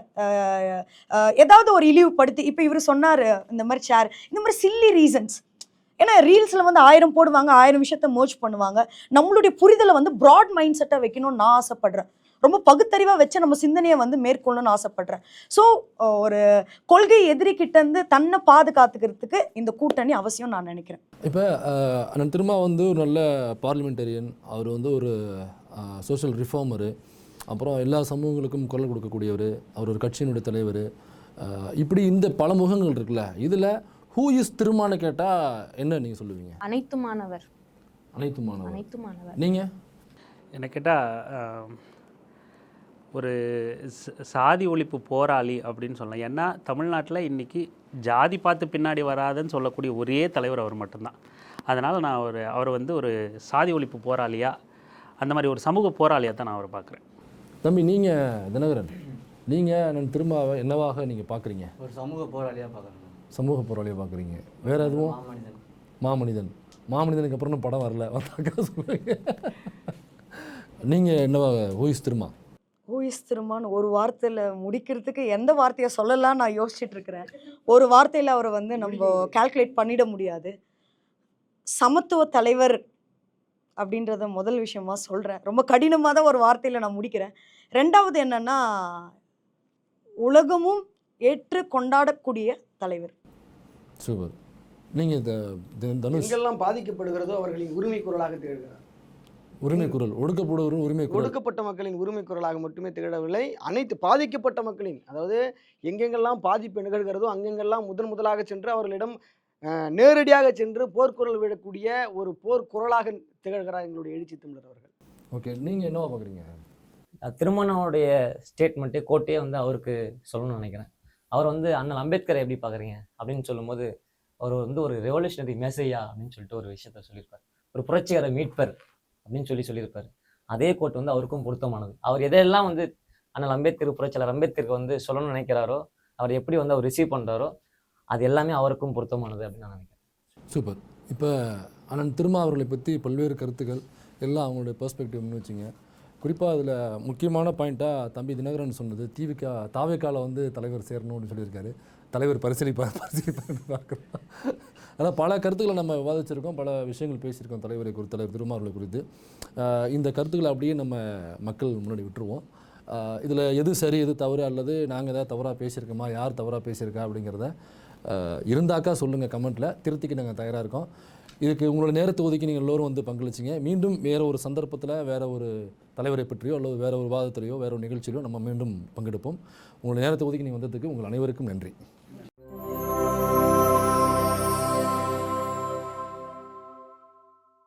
ஏதாவது ஒரு இழிவுபடுத்தி இப்போ இவர் சொன்னார் இந்த மாதிரி ஷேர், இந்த மாதிரி சில்லி ரீசன்ஸ். ஏன்னா ரீல்ஸில் வந்து 1000 போடுவாங்க, 1000 விஷயத்த மோச் பண்ணுவாங்க. நம்மளுடைய புரிதலை வந்து ப்ராட் மைண்ட் செட்டை வைக்கணும்னு நான் ஆசைப்படுறேன். ரொம்ப பகுத்தறிவாக வச்சு நம்ம சிந்தனையை வந்து மேற்கொள்ளணும்னு ஆசைப்படுறேன். ஸோ ஒரு கொள்கை எதிரிக்கிட்டேருந்து தன்னை பாதுகாத்துக்கிறதுக்கு இந்த கூட்டணி அவசியம் நான் நினைக்கிறேன். இப்போ அண்ணன் திருமா வந்து ஒரு நல்ல பார்லிமெண்டரியன், அவர் வந்து ஒரு சோஷியல் ரிஃபார்மரு, அப்புறம் எல்லா சமூகங்களுக்கும் குரல் கொடுக்கக்கூடியவர், அவர் ஒரு கட்சியினுடைய தலைவர், இப்படி இந்த பல முகங்கள் இருக்குல்ல, இதில் ஹூ இஸ் திருமான்னு கேட்டால் என்ன நீங்கள் சொல்லுவீங்க? அனைத்து மாணவர். நீங்கள் என்ன கேட்டால் ஒரு சாதி ஒழிப்பு போராளி அப்படின்னு சொல்லலாம். ஏன்னா தமிழ்நாட்டில் இன்றைக்கி ஜாதி பார்த்து பின்னாடி வராதுன்னு சொல்லக்கூடிய ஒரே தலைவர் அவர் மட்டும்தான். அதனால் நான் அவரை வந்து ஒரு சாதி ஒழிப்பு போராளியாக, அந்த மாதிரி ஒரு சமூக போராளியாக தான் நான் அவரை பார்க்குறேன். தம்பி, நீங்கள் தினகரன், நீங்கள் நான் திருமாவை என்னவாக நீங்கள் பார்க்குறீங்க? ஒரு சமூக போராளியாக பார்க்குறேன். சமூக போராளியாக பார்க்குறீங்க. வேறு எதுவும்? மாமனிதனுக்கு அப்புறம் படம் வரல, வந்தாக்கா சொல்லுங்க. நீங்கள் என்னவாக ஹூயிஸ் திருமா? ஹூயிஸ் திருமான்னு ஒரு வார்த்தையில் முடிக்கிறதுக்கு எந்த வார்த்தையை சொல்லலாம் நான் யோசிச்சுட்டு இருக்கிறேன். ஒரு வார்த்தையில் அவரை வந்து நம்ம கால்குலேட் பண்ணிட முடியாது. சமத்துவ தலைவர் அப்படின்றத முதல் விஷயமா சொல்கிறேன். ரொம்ப கடினமாக தான் ஒரு வார்த்தையில் நான் முடிக்கிறேன். 2வது என்னன்னா, உலகமும் ஏற்று கொண்டாடக்கூடிய தலைவர். சூப்பர். நீங்கள் தனுஷ், எங்கெல்லாம் பாதிக்கப்படுகிறதோ அவர்களின் உரிமை குரலாக திகழ்கிறார். உரிமை குரல், ஒடுக்கப்படுவரும் உரிமை குரல், ஒடுக்கப்பட்ட மக்களின் உரிமை குரலாக மட்டுமே திகழவில்லை, அனைத்து பாதிக்கப்பட்ட மக்களின், அதாவது எங்கெங்கெல்லாம் பாதிப்பு நிகழ்கிறதோ அங்கெங்கெல்லாம் முதலாக சென்று அவர்களிடம் நேரடியாக சென்று போர்க்குரல் விடக்கூடிய ஒரு போர்க்குரலாக திகழ்கிறார் எங்களுடைய எழுச்சி தமிழர் அவர்கள். ஓகே, நீங்கள் என்னவா பார்க்குறீங்க? திருமணனுடைய ஸ்டேட்மெண்ட்டே கோர்ட்டே வந்து அவருக்கு சொல்லணும்னு நினைக்கிறேன். அவர் வந்து அண்ணல் அம்பேத்கரை எப்படி பார்க்குறீங்க அப்படின்னு சொல்லும்போது அவர் வந்து ஒரு ரெவல்யூஷனரி மெசையா அப்படின்னு சொல்லிட்டு ஒரு விஷயத்த சொல்லியிருப்பார். ஒரு புரட்சிகர மீட்பர் அப்படின்னு சொல்லியிருப்பார். அதே கோட் வந்து அவருக்கும் பொருத்தமானது. அவர் எதையெல்லாம் வந்து அண்ணல் அம்பேத்கர் புரட்சியாளர் அம்பேத்கருக்கு வந்து சொல்லணும்னு நினைக்கிறாரோ, அவர் எப்படி வந்து அவர் ரிசீவ் பண்ணுறாரோ, அது எல்லாமே அவருக்கும் பொருத்தமானது அப்படின்னு நான் நினைக்கிறேன். சூப்பர். இப்போ அண்ணன் திருமா அவர்களை பற்றி பல்வேறு கருத்துக்கள் எல்லாம் அவங்களுடைய பெர்ஸ்பெக்டிவ் முன் வச்சிங்க. குறிப்பாக அதில் முக்கியமான பாயிண்ட்டாக தம்பி தினகரன் சொன்னது தாவேக்கால வந்து தலைவர் சேரணும் அப்படின்னு சொல்லியிருக்காரு. தலைவர் பரிசீலிப்பார்னு பார்க்குறோம். ஆனால் பல கருத்துக்களை நம்ம விவாதிச்சிருக்கோம், பல விஷயங்கள் பேசியிருக்கோம் தலைவரை குறித்து, தலைவர் திருமா அவர்களை குறித்து. இந்த கருத்துக்களை அப்படியே நம்ம மக்கள் முன்னாடி விட்டுருவோம். இதில் எது சரி எது தவறு, அல்லது நாங்கள் ஏதாவது தவறாக பேசியிருக்கோமா, யார் தவறாக பேசியிருக்கா அப்படிங்கிறத இருந்தாக்கா சொல்லுங்கள் கமெண்ட்டில், திருத்திக்கு நாங்கள் தயாராக இருக்கோம். இதுக்கு உங்களோட நேரத்தை ஒதுக்கி நீங்கள் எல்லோரும் வந்து பங்களிச்சிங்க. மீண்டும் வேறு ஒரு சந்தர்ப்பத்தில் வேறு ஒரு தலைவரை பற்றியோ அல்லது வேறு ஒரு விவாதத்திலையோ வேறு ஒரு நிகழ்ச்சியிலையோ நம்ம மீண்டும் பங்கெடுப்போம். உங்களோட நேரத்தை ஒதுக்கி நீங்கள் வந்ததுக்கு உங்கள் அனைவருக்கும் நன்றி.